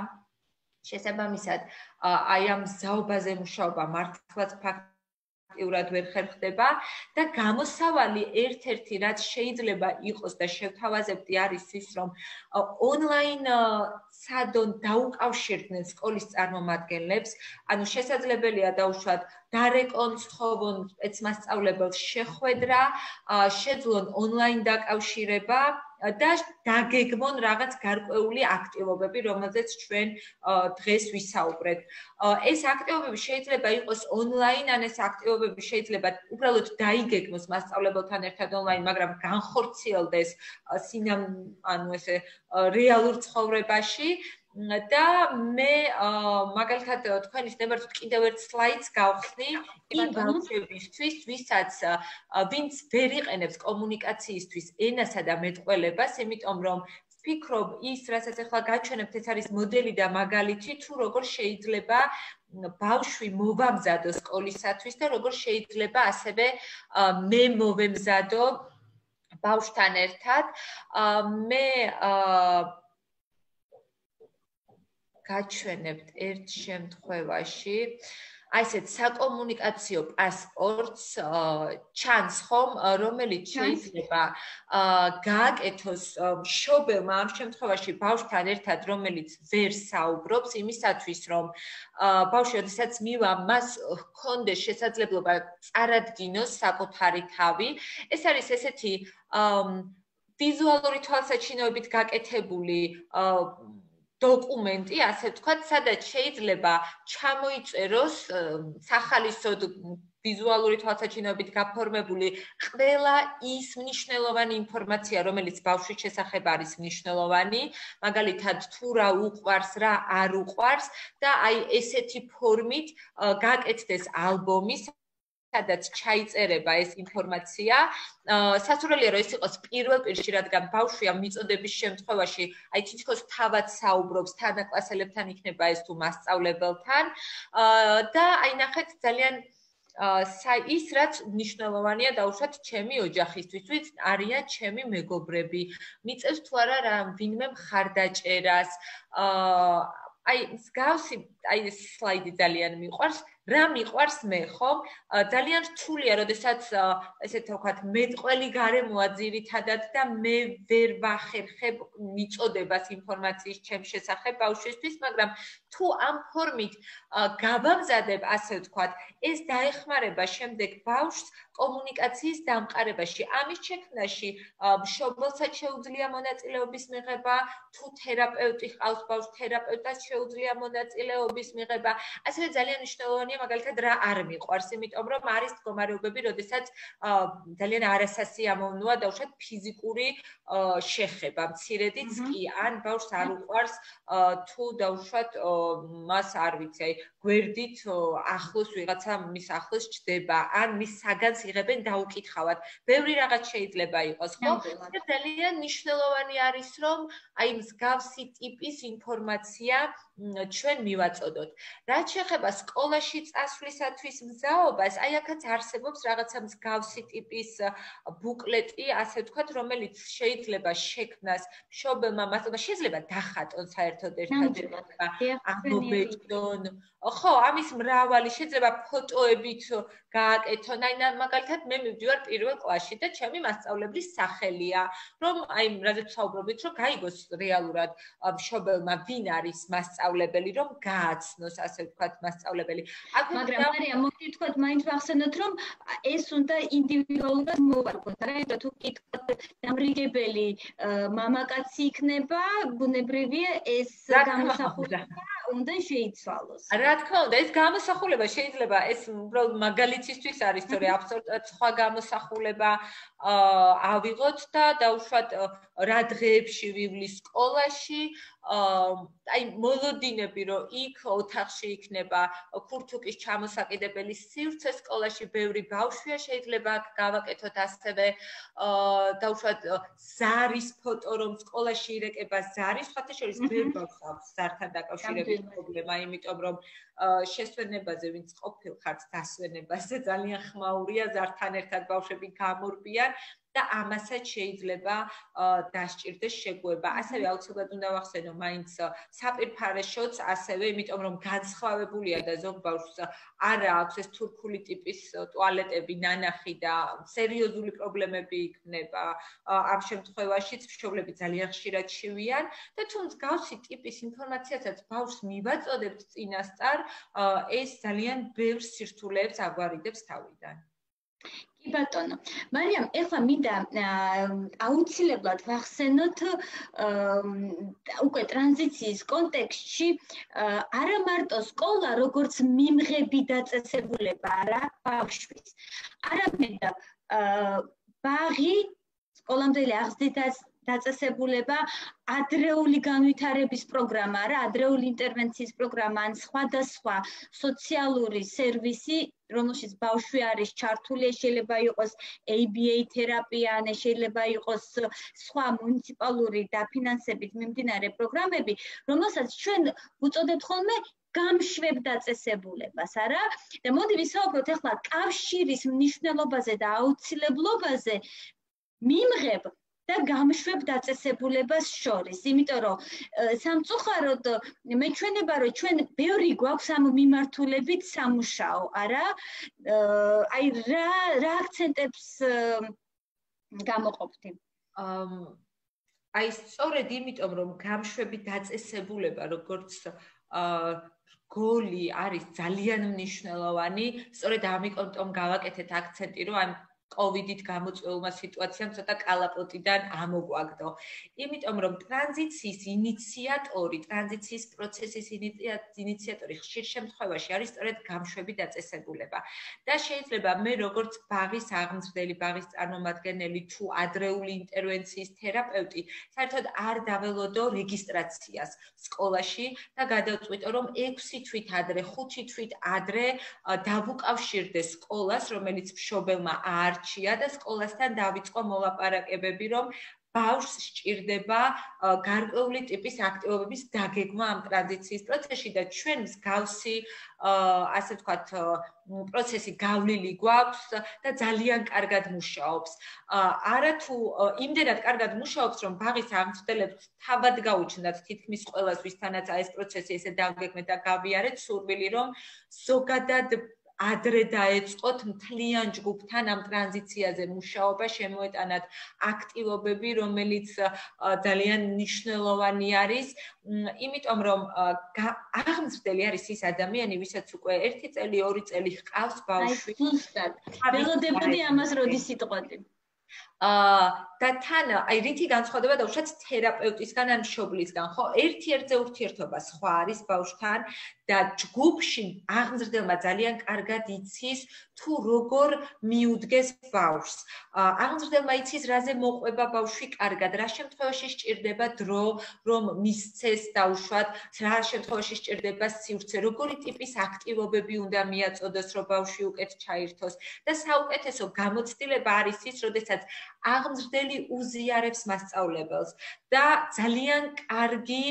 შესაბამისად, აი ამ მზაობაზე მუშაობა მართლაც ფაქტიურად ვერ ხერხდება და გამოსავალი ერთ-ერთი რაც შეიძლება იყოს და შევთავაზებდი არის ის, რომ ონლაინ სადონ დაუკავშირდნენ სკოლის წარმომადგენლებს, ანუ შესაძლებელია დაუშვათ დარეკონ სთხოვონ სპეცმასწავლებელს შეხვედრა, შეძლონ ონლაინ დაკავშირება და დაგეგმონ რაღაც გარკვეული აქტივობები, რომელზეც ჩვენ დღეს ვისაუბრეთ. ეს აქტივობები შეიძლება იყოს ონლაინ, ან ეს აქტივობები შეიძლება უბრალოდ დაიგეგმოს მასწავლებელთან ერთად ონლაინ, მაგრამ განხორციელდეს ანუ ესე რეალურ ცხოვრებაში. და მე მაგალითად თქვენის ნებართვით კიდევ ერთ სლაიდს გავხსნი იმ ბავშვებისთვის, ვინც ვერ იყენებს კომუნიკაციისთვის ენასა და მეტყველებას, იმიტომ რომ ვფიქრობ ის, რასაც ახლა გაჩვენებთ, ეს არის მოდელი და მაგალითი თუ როგორ შეიძლება ბავშვი მოვამზადო სკოლისათვის და როგორ შეიძლება ასევე მე მოვემზადო ბავშვთან ერთად. მე გაჩვენებთ ერთ შემთხვევაში აი ესეთ საკომუნიკაციო პასპორტს ჩანს ხომ, რომელიც შეიძლება გააკეთოს მშობელმა ამ შემთხვევაში ბავშვთან ერთად, რომელიც ვერ საუბრობს, იმისათვის რომ ბავშვი როდესაც მივა, მას ჰქონდეს შესაძლებლობა წარადგინოს საკუთარი თავი. ეს არის ესეთი ვიზუალური თვალსაჩინოებით გაკეთებული დოკუმენტი, ასე ვთქვათ, სადაც შეიძლება ჩამოიწეროს სახალისოდ ვიზუალური თვალსაჩინოებით გაფორმებული ყველა ის მნიშვნელოვანი ინფორმაცია, რომელიც ბავშვის შესახებ არის მნიშვნელოვანი, მაგალითად თუ რა უყვარს, რა არ უყვარს და აი ესეთი ფორმით გაკეთდეს ალბომი, სადაც ჩაიწერება ეს ინფორმაცია. სასურველია რომ ეს იყოს პირველ პირში, რადგან ბავშვი ამ მიწოდების შემთხვევაში აი თითქოს თავად საუბრობს თანაკლასელებთან, იქნება ეს თუ მასწავლებელთან და აი ნახეთ ძალიან ის რაც მნიშვნელოვანია დაუშვათ ჩემი ოჯახისთვის, ვინც არიან ჩემი მეგობრები, მიწევს თუ არა რა ვინმე მხარდაჭერას. აი მსგავსი აი ეს სლაიდი ძალიან მიყვარს. რა მიყვარს მე, ხომ? ძალიან რთულია, როდესაც ესეთ ვთქვათ, მეტყველი გარემოა ძირითადად და მე ვერ ვახერხებ მიწოდებას ინფორმაციის ჩემ შესახებ ბავშვისთვის, მაგრამ თუ ამ ფორმით გავამზადებ, ასე ვთქვათ, ეს დაეხმარება შემდეგ ბავშვს კომუნიკაციის დამყარებაში. ამის შექმნაში მშობელსაც შეუძლია მონაწილეობის მიღება, თუ თერაპევტი ჰყავს ბავშვს, თერაპევტად შეუძლია მონაწილეობის მიღება. ასევე ძალიან მნიშვნელოვანია მაგალითად რა არ მიყვარს, იმიტომ რომ არის მდგომარეობები, როდესაც ძალიან არასასიამოვნოა დაუშვათ ფიზიკური შეხება, მცირედიც კი, ან ბავშვს არ უყვარს თუ დაუშვათ მას არ ვიცი, აი გვერდით ახლოს ვიღაცა მის ახლოს ჩდება, ან მის საგანს იღებენ დაუკითხავად. ბევრი რაღაც შეიძლება იყოს, ხო? და ძალიან მნიშვნელოვანი არის, რომ აი მსგავსი ტიპის ინფორმაცია ჩვენ მივაწოდოთ. რაც შეეხება სკოლაშიც წასვლისათვის მზაობას, აი აქაც არსებობს რაღაცა მსგავსი ტიპის ბუკლეტი, ასე ვთქვათ, რომელიც შეიძლება შექმნას მშობელმა მასწავლებლმა, შეიძლება დახატონ საერთოდ ერთადერთი ამობეჭდონ. ხო, ამის მრავალი შეიძლება ფოტოებით გააკეთონ. აი მაგალითად მე მივდივარ პირველ კლასში და ჩემი მასწავლებლის სახელია, რომ აი რაზეც ვსაუბრობთ, რომ გაიგოს რეალურად მშობელმა ვინ არის მასწავლებელი, რომ გააცნოს, ასე ვთქვათ, მასწავლებელი. მაგრამ მარიამ, მოდი ვთქვათ, მაინც ვახსენოთ, რომ ეს უნდა ინდივიდუალურად მოვარგოთ, რა თუ კითხოთ დამრიგებელი მამაკაცი იქნება, ბუნებრივია ეს გამოსახულება უნდა შეიცვალოს. რა თქმა უნდა, ეს გამოსახულება შეიძლება ეს უბრალოდ მაგალითისთვის არის, თორე აბსოლუტურად სხვა გამოსახულება ავიღოთ და დაუშვათ რა დღეებში ვივლის სკოლაში, აი მოლოდინები, რომ იქ ოთახში იქნება ქურთუკის ჩამოსაკიდებელი სივრცე სკოლაში ბევრი ბავშვია, შეიძლება გავაკეთოთ ასევე დაუშვათ ზარის ფოტო, რომ სკოლაში ირეკება ზარი, სხვათა შორის ბევრი ბავშვს აქვს ზართან დაკავშირებით პრობლემა, იმიტომ რომ შესვენებაზე ვინც ყოფილხართ დასვენებაზე ძალიან ხმაურია ზართან ერთად ბავშვები გამორბიან და ამასაც შეიძლება დასჭირდეს შეგუება. ასევე აუცილებლად უნდა ვახსენო მაინც საპირფარეშოც, ასევე იმიტომ რომ განსხვავებულია და ზოგ ბავშვს არ აქვს ეს თურქული ტიპის ტუალეტები ნანახი და სერიოზული პრობლემები იქნება. ამ შემთხვევაშიც მშობლები ძალიან ხშირად შევიან და თუ მსგავსი ტიპის ინფორმაციასაც ბავშვს მივაწოდებთ წინასწარ, ეს ძალიან ბევრ სირთულეებს აგვარიდებს თავიდან. კი ბატონო, მარიამ, ეხლა მინდა აუცილებლად ვახსენოთ უკვე ტრანზიციის კონტექსტში არა მარტო სკოლა, როგორც მიმღები დაწესებულება არა ბავშვის, არამედ ბაღი, სკოლამდელი აღზრდის დაწესებულება, ადრეული განვითარების პროგრამა, რა, ადრეული ინტერვენციის პროგრამა, ან სხვადასხვა სოციალური სერვისი, რომელშიც ბავშვი არის ჩართული, შეიძლება იყოს ABA თერაპია, ან შეიძლება იყოს სხვა მუნიციპალური დაფინანსებით მიმდინარე პროგრამები, რომელსაც ჩვენ ვუწოდებთ ხოლმე გამშვებ დაწესებულებას, არა? და მოდი ვისაუბროთ ახლა კავშირის მნიშვნელობაზე და აუცილებლობაზე მიმღებ და გამშვებ დაწესებულებას შორის, იმიტომ რომ სამწუხაროდ მეჩვენება, რომ ჩვენ ბევრი გვაქვს ამ მიმართულებით სამუშაო, არა? აი რა აქცენტებს გამოყოფთ? აი სწორედ იმიტომ, რომ გამშვები დაწესებულება, როგორც რგოლი არის ძალიან მნიშვნელოვანი, სწორედ ამიტომ გავაკეთეთ აქცენტი, რომ ამ COVID-ით გამოწვეულმა სიტუაციამ ცოტა კალაპოტიდან ამოგვაგდო. იმიტომ რომ ტრანზიციის ინიციატორი, ტრანზიციის პროცესის ინიციატორი ხშირ შემთხვევაში არის სწორედ გამშვები დაწესებულება. და შეიძლება მე როგორც ბაღის აღმზრდელი, ბაღის წარმომადგენელი თუ ადრეული ინტერვენციის თერაპევტი, საერთოდ არ დაველოდო რეგისტრაციას სკოლაში და გადავწყვიტო, რომ 6 თვით ადრე, 5 თვით ადრე დავუკავშირდე სკოლას, რომელიც მშობელმა არჩია და სკოლასთან დავიწყო მოლაპარაკებები, რომ ბავშვს სჭირდება გარკვეული ტიპის აქტივობების დაგეგმა ამ ტრანზიციის პროცესში და ჩვენ მსგავსი, ასე ვთქვათ, პროცესი გავლილი გვაქვს და ძალიან კარგად მუშაობს. არათუ იმდენად კარგად მუშაობს, რომ ბაღის აღმზრდელებს თავად გაუჩნდათ თითქმის ყველას, ვისთანაც ეს პროცესი ესე დავგეგმეთ და გავიარეთ, სურვილი, რომ ზოგადად ადრე დაეწყოთ მთლიან ჯგუფთან ამ ტრანზიციაზე მუშაობა, შემოეტანათ აქტივობები, რომელიც ძალიან მნიშვნელოვანი არის, იმიტომ რომ აღმზრდელი არის ის ადამიანი, ვისაც უკვე 1 წელი, 2 წელი ჰყავს ბავშვი. ველოდებოდი ამას როდის იტყოდი. და თან აი რითი განსხვავდება დაუშვათ თერაპევტისგან ან მშობლისგან, ხო? ერთ-ერთზე ურთიერთობა სხვა არის ბავშვთან და ჯგუფში აღმზრდელმა ძალიან კარგად იცის თუ როგორ მიუდგეს ბავშვს. აღმზრდელმა იცის რაზე მოყვება ბავშვი კარგად, რა შემთხვევაში სჭირდება დრო, რომ მისცეს დაუშვათ, რა შემთხვევაში სჭირდება სივრცე, როგორი ტიპის აქტივობები უნდა მიაწოდოს, რომ ბავშვი უკეთ ჩაირთოს და საუკეთესო გამოცდილება არის ის, როდესაც აღმზრდელი უზიარებს მასწავლებელს და ძალიან კარგი,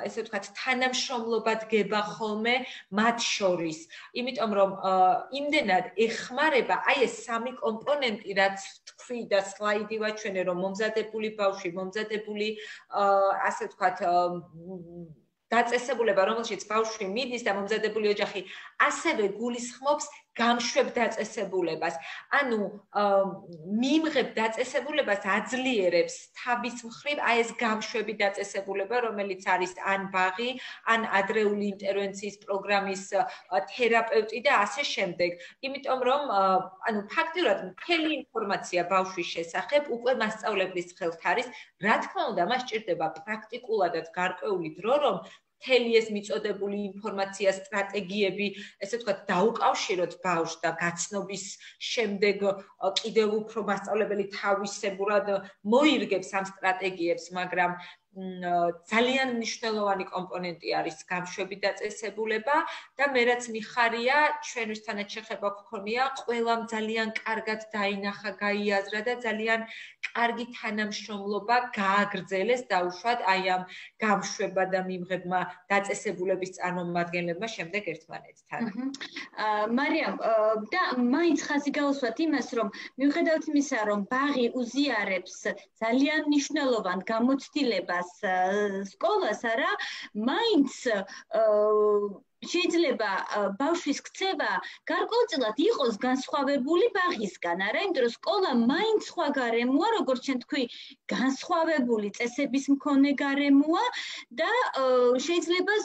ესე ვთქვათ, თანამშრომლობა დგება ხოლმე მათ შორის. იმიტომ რომ იმდენად ეხმარება აი ეს სამი კომპონენტი, რაც თქვი და სლაიდი ვაჩვენე, რომ მომზადებული ბავშვი, მომზადებული ასე ვთქვათ დაწესებულება, რომელშიც ბავშვი მიდის და მომზადებული ოჯახი ასევე გულისხმობს გამშვებ დაწესებულებას. ანუ მიმღებ დაწესებულებას აძლიერებს თავის მხრივ აი ეს გამშვები დაწესებულება, რომელიც არის ან ბაღი, ან ადრეული ინტერვენციის პროგრამის თერაპევტი და ასე შემდეგ. იმიტომ რომ ანუ ფაქტიურად მთელი ინფორმაცია ბავშვის შესახებ უკვე მასწავლებლის ხელთ არის. რა თქმა უნდა, მას სჭირდება პრაქტიკულადაც გარკვეული დრო, რომ მთელი ეს მიწოდებული ინფორმაცია, სტრატეგიები, ესე ვთქვათ, დაუკავშიროთ ბავშვს და გაცნობის შემდეგ კიდევ უფრო მასწავლებელი თავისებურად მოირგებს ამ სტრატეგიებს, მაგრამ ძალიან მნიშვნელოვანი კომპონენტი არის გამშვები დაწესებულება და მე რაც მიხარია, ჩვენთანაც შეხება გქონია, ყველამ ძალიან კარგად დაინახა, გაიაზრა და ძალიან კარგი თანამშრომლობა გააგრძელეს დაუშვათ აი ამ გამშვება და მიმღებმა დაწესებულების წარმომადგენლებმა შემდეგ ერთმანეთთან. მარიამ, და მაინც ხაზი გაუსვათ იმას, რომ მიუხედავად იმისა, რომ ბაღი უზიარებს ძალიან მნიშვნელოვან გამოცდილებას სკოლას, არა, მაინც შეიძლება ბავშვის ქცევა გარკვეულწილად იყოს განსხვავებული ბაღისგან, არა, იმიტომ რომ სკოლა მაინც სხვა გარემოა, როგორც შენ თქვი, განსხვავებული წესების მქონე გარემოა და შეიძლება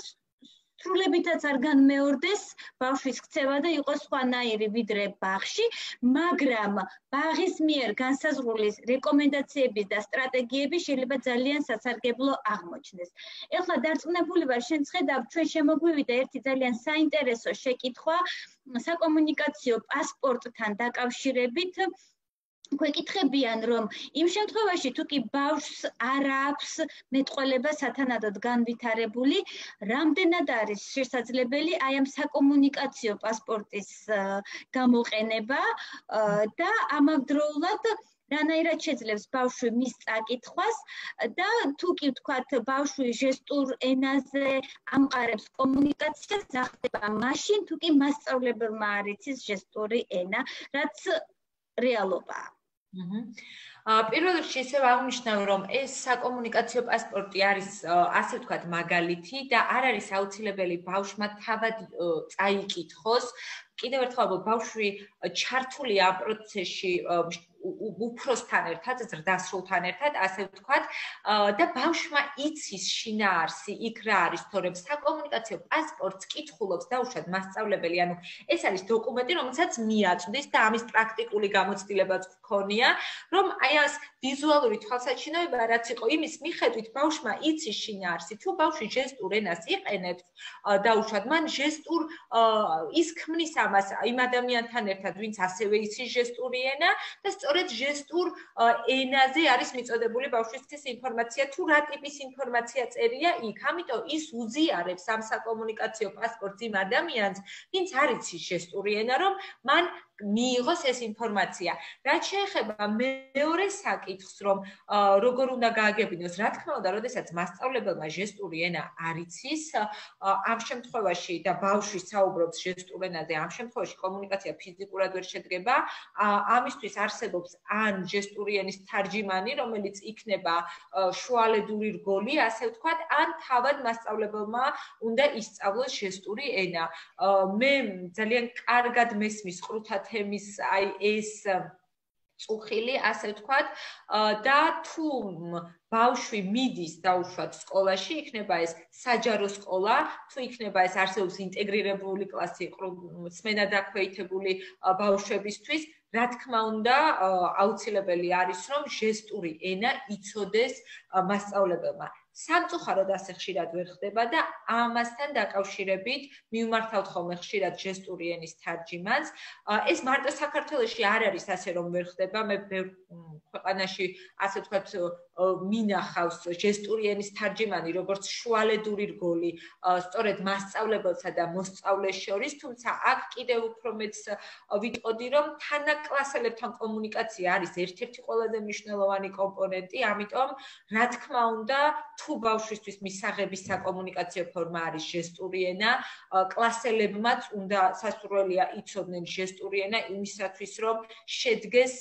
სრულებითაც არ განმეორდეს ბავშვის ქცევა და იყოს სხვანაირი ვიდრე ბაღში, მაგრამ ბაღის მიერ განსაზღვრული რეკომენდაციები და სტრატეგიები შეიძლება ძალიან სასარგებლო აღმოჩნდეს. ეხლა დარწმუნებული ვარ, შენ ხედავ, ჩვენ შემოგვივიდა ერთი ძალიან საინტერესო შეკითხვა საკომუნიკაციო პასპორტთან დაკავშირებით. გვეკითხებიან, რომ იმ შემთხვევაში თუ კი ბავშვს არ აქვს მეტყველება სათანადოდ განვითარებული, რამდენად არის შესაძლებელი აი ამ საკომუნიკაციო პასპორტის გამოყენება და ამავდროულად რანაირად შეძლებს ბავშვი მის წაკითხვას და თუ კი ვთქვათ ბავშვი ჟესტურ ენაზე ამყარებს კომუნიკაციას, ახდება მაშინ თუ კი მასწავლებელმა არ იცის ჟესტური ენა, რაც რეალობაა. პირველ რიგში ისევ აღნიშნავ, რომ ეს საკომუნიკაციო პასპორტი არის ასე ვთქვათ მაგალითი და არ არის აუცილებელი ბავშვმა თავად წაიკითხოს. კიდევ ერთხელ ბავშვი ჩართულია ამ პროცესში უფროსთან ერთად, ზრდასრულთან ერთად, ასე ვთქვათ, და ბავშვმა იცის შინაარსი იქ რა არის, თორემ საკომუნიკაციო პასპორტს კითხულობს დაუშვათ მასწავლებელი, ანუ ეს არის დოკუმენტი, რომელსაც მიაწვდის და ამის პრაქტიკული გამოცდილებაც გქონია, რომ აი ამ ვიზუალური თვალსაჩინოება რაც იყო, იმის მიხედვით ბავშვმა იცის შინაარსი, თუ ბავშვი ჟესტურ ენას იყენებს, დაუშვათ, მან ჟესტურ ის ქმნის ამას იმ ადამიანთან ერთად, ვინც ასევე იცის ჟესტური ენა და სწორედ ჟესტურ ენაზე არის მიწოდებული ბავშვისთვის ინფორმაცია, თუ რა ტიპის ინფორმაცია წერია იქ. ამიტომ ის უზიარებს ამ საკომუნიკაციო პასპორტს იმ ადამიანს, ვინც არ იცის ჟესტური ენა, რომ მან მიიღოს ეს ინფორმაცია. რაც შეეხება მეორე საკითხს, რომ როგორ უნდა გააგებინოს, რა თქმა უნდა, როდესაც მასწავლებელმა ჟესტური ენა არ იცის, ამ შემთხვევაში და ბავშვი საუბრობს ჟესტურ ენაზე, ამ შემთხვევაში კომუნიკაცია ფიზიკურად ვერ შედგება. ამისთვის არსებობს ან ჟესტური ენის თარჯიმანი, რომელიც იქნება შუალედური რგოლი, ასე ვთქვათ, ან თავად მასწავლებელმა უნდა ისწავლოს ჟესტური ენა. მე ძალიან კარგად მესმის ყრუთა თემის აი ეს წუხილი, ასე ვთქვათ, და თუ ბავშვი მიდის დაუშვათ სკოლაში, იქნება ეს საჯარო სკოლა, თუ იქნება ეს არსებობს ინტეგრირებული კლასი, სმენა დაქვეითებული ბავშვებისთვის, რა თქმა უნდა, აუცილებელი არის, რომ ჟესტური ენა იცოდეს მასწავლებელმა. სამწუხაროდ ასე ხშირად ვერ ხდება და ამასთან დაკავშირებით მივმართავთ ხოლმე ხშირად ჟესტური ენის თარჯიმანს. ეს მარტო საქართველოში არ არის ასე, რომ ვერ ხდება, მე ქვეყანაში ასე ვთქვათ მინახავს ჟესტური ენის თარჯიმანი, როგორც შუალედური რგოლი, სწორედ მასწავლებელსა და მოსწავლეს შორის, თუმცა აქ კიდევ უფრო მეც ვიტყოდი, რომ თანაკლასელებთან კომუნიკაცია არის ერთ-ერთი ყველაზე მნიშვნელოვანი კომპონენტი, ამიტომ რა თქმა უნდა, თუ ბავშვისთვის მისაღების საკომუნიკაციო ფორმა არის ჟესტური ენა, კლასელებმაც უნდა სასურველია იცოდნენ ჟესტური ენა იმისათვის, რომ შედგეს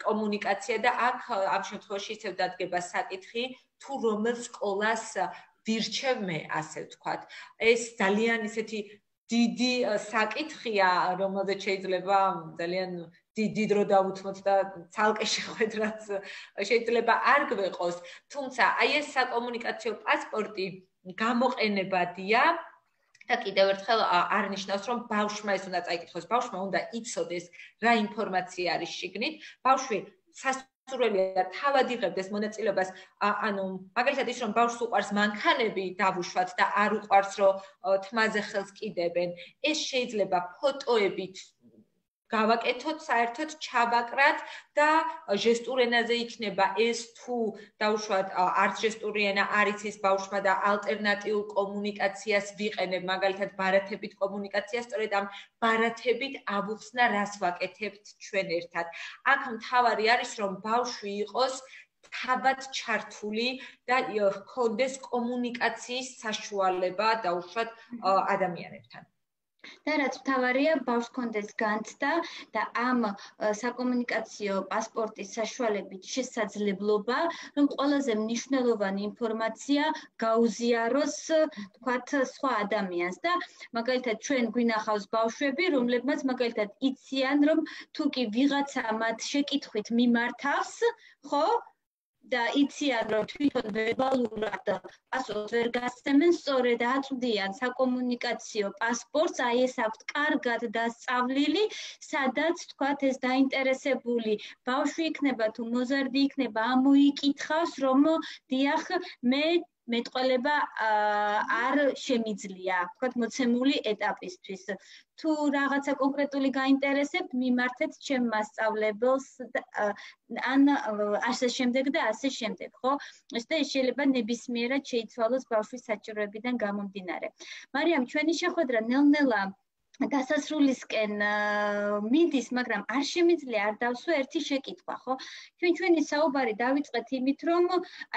კომუნიკაცია და აქ ამ შემთხვევაში ისევ დადგება საკითხი, თუ რომელ სკოლას ვირჩევ მე, ასე ვთქვათ. ეს ძალიან ისეთი დიდი საკითხია, რომელზეც შეიძლება ძალიან დიდი დრო დავუთმოთ და ცალკე შეხვედრაც შეიძლება არ გვეყოს, თუმცა აი ეს საკომუნიკაციო პასპორტი გამოყენებადია და კიდევ ერთხელ არ ნიშნავს, რომ ბავშვმა ეს უნდა წაიკითხოს, ბავშვმა უნდა იცოდეს რა ინფორმაცია არის შიგნით, ბავშვი სასურველია თავად იღებდეს მონაწილეობას, ანუ მაგალითად ის რომ ბავშვს უყვარს მანქანები დავუშვათ და არ უყვარს რომ თმაზე ხელს კიდებენ, ეს შეიძლება ფოტოებით გავაკეთოთ, საერთოდ ჩავაკრათ და ჟესტურ ენაზე იქნება ეს თუ დავუშვათ არც ჟესტური ენა არ იცის ბავშვმა და ალტერნატიულ კომუნიკაციას ვიყენებ, მაგალითად ბარათებით კომუნიკაციას, სწორედ ამ ბარათებით ავუხსნა რას ვაკეთებთ ჩვენ ერთად. აქ მთავარი არის რომ ბავშვი იყოს თავად ჩართული და ჰქონდეს კომუნიკაციის საშუალება დავუშვათ ადამიანებთან. და რაც მთავარია, ბავშვს ჰქონდეს განცდა და ამ საკომუნიკაციო პასპორტის საშუალებით შესაძლებლობა, რომ ყველაზე მნიშვნელოვანი ინფორმაცია გაუზიაროს, თქვათ, სხვა ადამიანს და მაგალითად ჩვენ გვინახავს ბავშვები, რომლებმაც მაგალითად იციან, რომ თუ კი ვიღაცა მათ შეკითხვით მიმართავს, ხო? და იციან, რომ თვითონ ვერბალურად პასუხს ვერ გასცემენ, სწორედ აწვდიან საკომუნიკაციო პასპორტს, აი ეს აქვთ კარგად დასწავლილი, სადაც თქვათ ეს დაინტერესებული ბავშვი იქნება თუ მოზარდი იქნება, ამოიკითხავს, რომ დიახ, მე მეტყველება არ შემიძლია, თქვათ მოცემული ეტაპისთვის. თუ რაღაცა კონკრეტული გაინტერესებთ, მიმართეთ ჩემ მასწავლებელს ან ასე შემდეგ და ასე შემდეგ, ხო? ეს და შეიძლება ნებისმიერად შეიცვალოს ბავშვის საჭიროებიდან გამომდინარე. მარიამ, ჩვენი შეხვედრა ნელ-ნელა დასასრულისკენ მიდის, მაგრამ არ შემიძლია არ დავსვე ერთი შეკითხვა, ხო? ჩვენი საუბარი დავიწყეთ იმით, რომ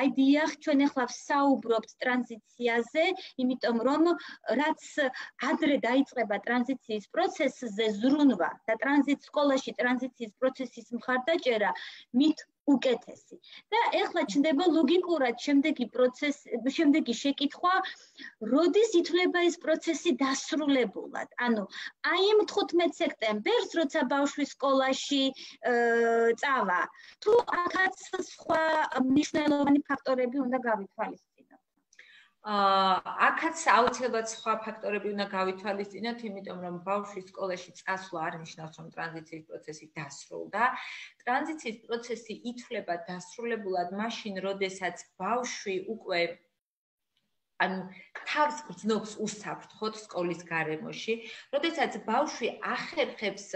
აი დიახ, ჩვენ ახლა ვსაუბრობთ ტრანზიციაზე, იმიტომ რომ რაც ადრე დაიწყება ტრანზიციის პროცესზე ზრუნვა და სკოლაში ტრანზიციის პროცესის მხარდაჭერა მით უკეთესი. და ეხლა ჩნდება ლოგიკურად შემდეგი შეკითხვა, როდის ითვლება ეს პროცესი დასრულებულად? ანუ აი იმ 15 სექტემბერს, როცა ბავშვი სკოლაში წავა, თუ აქაც სხვა მნიშვნელოვანი ფაქტორები უნდა გავითვალისწინოთ? აქაც აუცილებლად სხვა ფაქტორები უნდა გავითვალისწინოთ, იმიტომ რომ ბავშვის სკოლაში წასვლა არ ნიშნავს, რომ ტრანზიციის პროცესი დასრულდა. ტრანზიციის პროცესი ითვლება დასრულებულად მაშინ, როდესაც ბავშვი უკვე ანუ თავს გრძნობს უსაფრთხოდ სკოლის გარემოში, როდესაც ბავშვი ახერხებს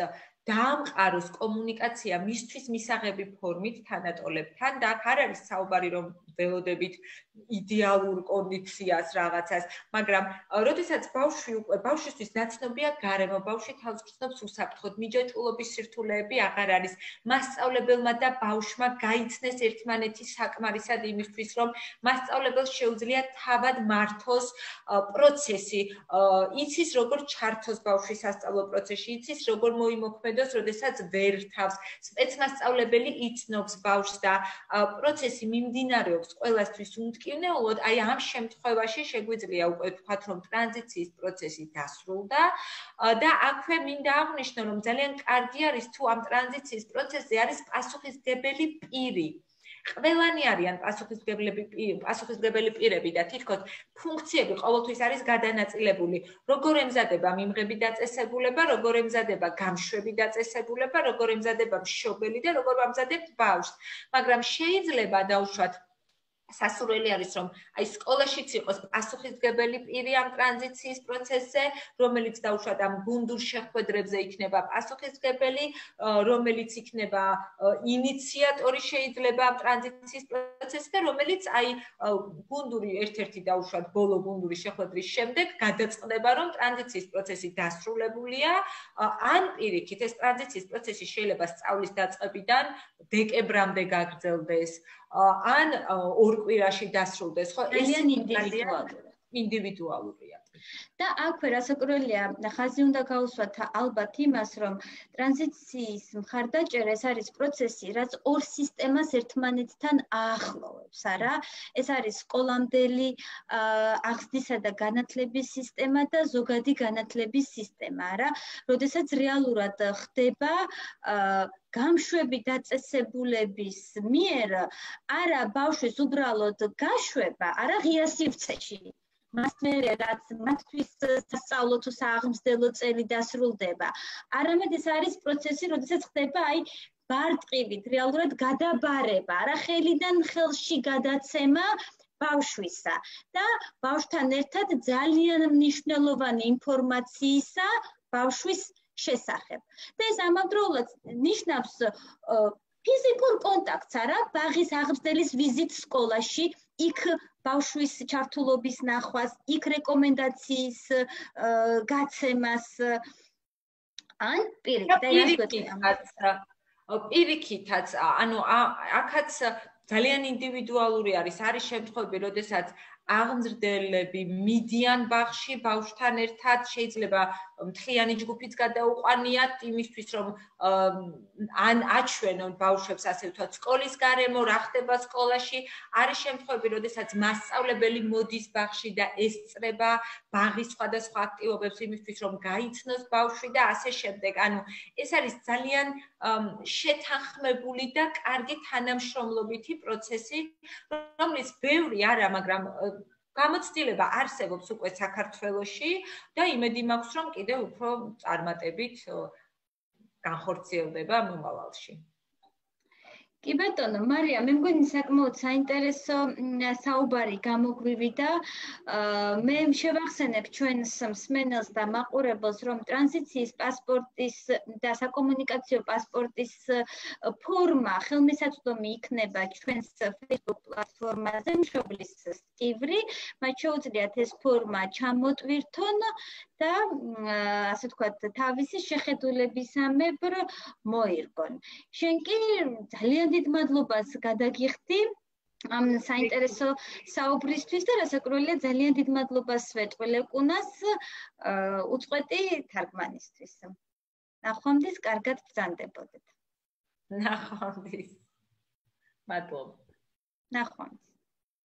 დაამყაროს კომუნიკაცია მისთვის მისაღები ფორმით თანატოლებთან და აქ არ არის საუბარი რომ ველოდებით იდეალურ კონდიციას რაღაცას, მაგრამ როდესაც ბავშვისთვის ნაცნობია გარემო, ბავშვი თავს გრძნობს უსაფრთხოდ, მიჯაჭვულობის სირთულეები აღარ არის, მასწავლებელმა და ბავშვმა გაიცნეს ერთმანეთი საკმარისად იმისთვის, რომ მასწავლებელს შეუძლია თავად მართოს პროცესი, იცის როგორ ჩართოს ბავშვი სასწავლო პროცესში, იცის როგორ მოიმოქმედოს, როდესაც ვერ თავს, სპეცმასწავლებელი იცნობს ბავშვს და პროცესი მიმდინარეობს ყველასთვის უმტკივნეულოდ, აი ამ შემთხვევაში შეგვიძლია უკვე ვთქვათ, რომ ტრანზიციის პროცესი დასრულდა და აქვე მინდა აღვნიშნო, რომ ძალიან კარგი არის თუ ამ ტრანზიციის პროცესზე არის პასუხისმგებელი პირი. ყველანი არიან პასუხისმგებელი პირები და თითქოს ფუნქციები ყოველთვის არის გადანაწილებული. როგორ ემზადება მიმღები დაწესებულება, როგორ ემზადება გამშვები დაწესებულება, როგორ ემზადება მშობელი და როგორ ამზადებთ ბავშვს. მაგრამ შეიძლება დაუშვათ სასურველი არის, რომ აი სკოლაშიც იყოს პასუხისმგებელი პირი ამ ტრანზიციის პროცესზე, რომელიც დაუშვათ ამ გუნდურ შეხვედრებზე იქნება პასუხისმგებელი, რომელიც იქნება ინიციატორი შეიძლება ამ ტრანზიციის პროცესზე და რომელიც აი გუნდური ერთ-ერთი დაუშვათ ბოლო გუნდური შეხვედრის შემდეგ გადაწყდება, რომ ტრანზიციის პროცესი დასრულებულია, ან პირიქით ეს ტრანზიციის პროცესი შეიძლება სწავლის დაწყებიდან დეკემბრამდე გაგრძელდეს. ან ორ კვირაში დასრულდეს, ხო? ძალიან ინდივიდუალურია. და აქვე რასაკვირველია, ხაზი უნდა გაუსვათ ალბათ იმას, რომ ტრანზიციის მხარდაჭერა ეს არის პროცესი, რაც ორ სისტემას ერთმანეთთან აახლოვებს, არა? ეს არის სკოლამდელი აღზრდისა და განათლების სისტემა და ზოგადი განათლების სისტემა, არა? როდესაც რეალურად ხდება გამშვები დაწესებულების მიერ არა ბავშვის უბრალოდ გაშვება, არა ღია სივრცეში. მას მერე რაც მათთვის სასწავლო თუ სააღმსდელო წელი დასრულდება. არამედ ეს არის პროცესი, როდესაც ხდება ბარტყივით, რეალურად გადაბარება, არა ხელიდან ხელში გადაცემა ბავშვისა და ბავშვთან ერთად ძალიან მნიშვნელოვანი ინფორმაციისა ბავშვის შესახებ. და ეს ამავდროულად ნიშნავს ფიზიკურ კონტაქტს, არა? ბაღის აღზრდელის ვიზიტს სკოლაში, იქ ბავშვის ჩართულობის ნახვას, იქ რეკომენდაციის გაცემას ან პირიქითაც, ანუ აქაც ძალიან ინდივიდუალური არის შემთხვევები, როდესაც აღმზრდელები მიდიან ბაღში ბავშვთან ერთად, შეიძლება მთლიანი ჯგუფიც გადაუყვანიათ იმისთვის, რომ ან აჩვენონ ბავშვებს, ასე ვთქვათ, სკოლის გარემო, რა ხდება სკოლაში. არის შემთხვევები, როდესაც მასწავლებელი მოდის ბაღში და ესწრება ბაღის სხვადასხვა აქტივობებს იმისთვის, რომ გაიცნოს ბავშვი და ასე შემდეგ. ანუ ეს არის ძალიან შეთანხმებული და კარგი თანამშრომლობითი პროცესი, რომლის ბევრი არა, მაგრამ გამოცდილება არსებობს უკვე საქართველოში და იმედი მაქვს, რომ კიდევ უფრო წარმატებით განხორციელდება მომავალში. კი ბატონო, მარია, მე მგონი საკმაოდ საინტერესო საუბარი გამოგვივიდა. მე შევახსენებ ჩვენს მსმენელს და მაყურებელს, რომ ტრანზიციის პასპორტის და საკომუნიკაციო პასპორტის ფორმა ხელმისაწვდომი იქნება ჩვენს Facebook პლატფორმაზე, მშობლის სტივრი. მათ შეუძლიათ ეს ფორმა ჩამოტვირთონ და ასე ვთქვათ, თავისი შეხედულებისამებრ მოირგონ. შენ კი ძალიან დიდ მადლობას გადაგიხდი ამ საინტერესო საუბრისთვის და რასაკვირველია ძალიან დიდ მადლობას ვეტყვი ლეკუნას უწყვეტი თარგმანისთვის. ნახვამდის, კარგად ბრძანდებოდეთ. ნახვამდის. მადლობა. ნახვამდის.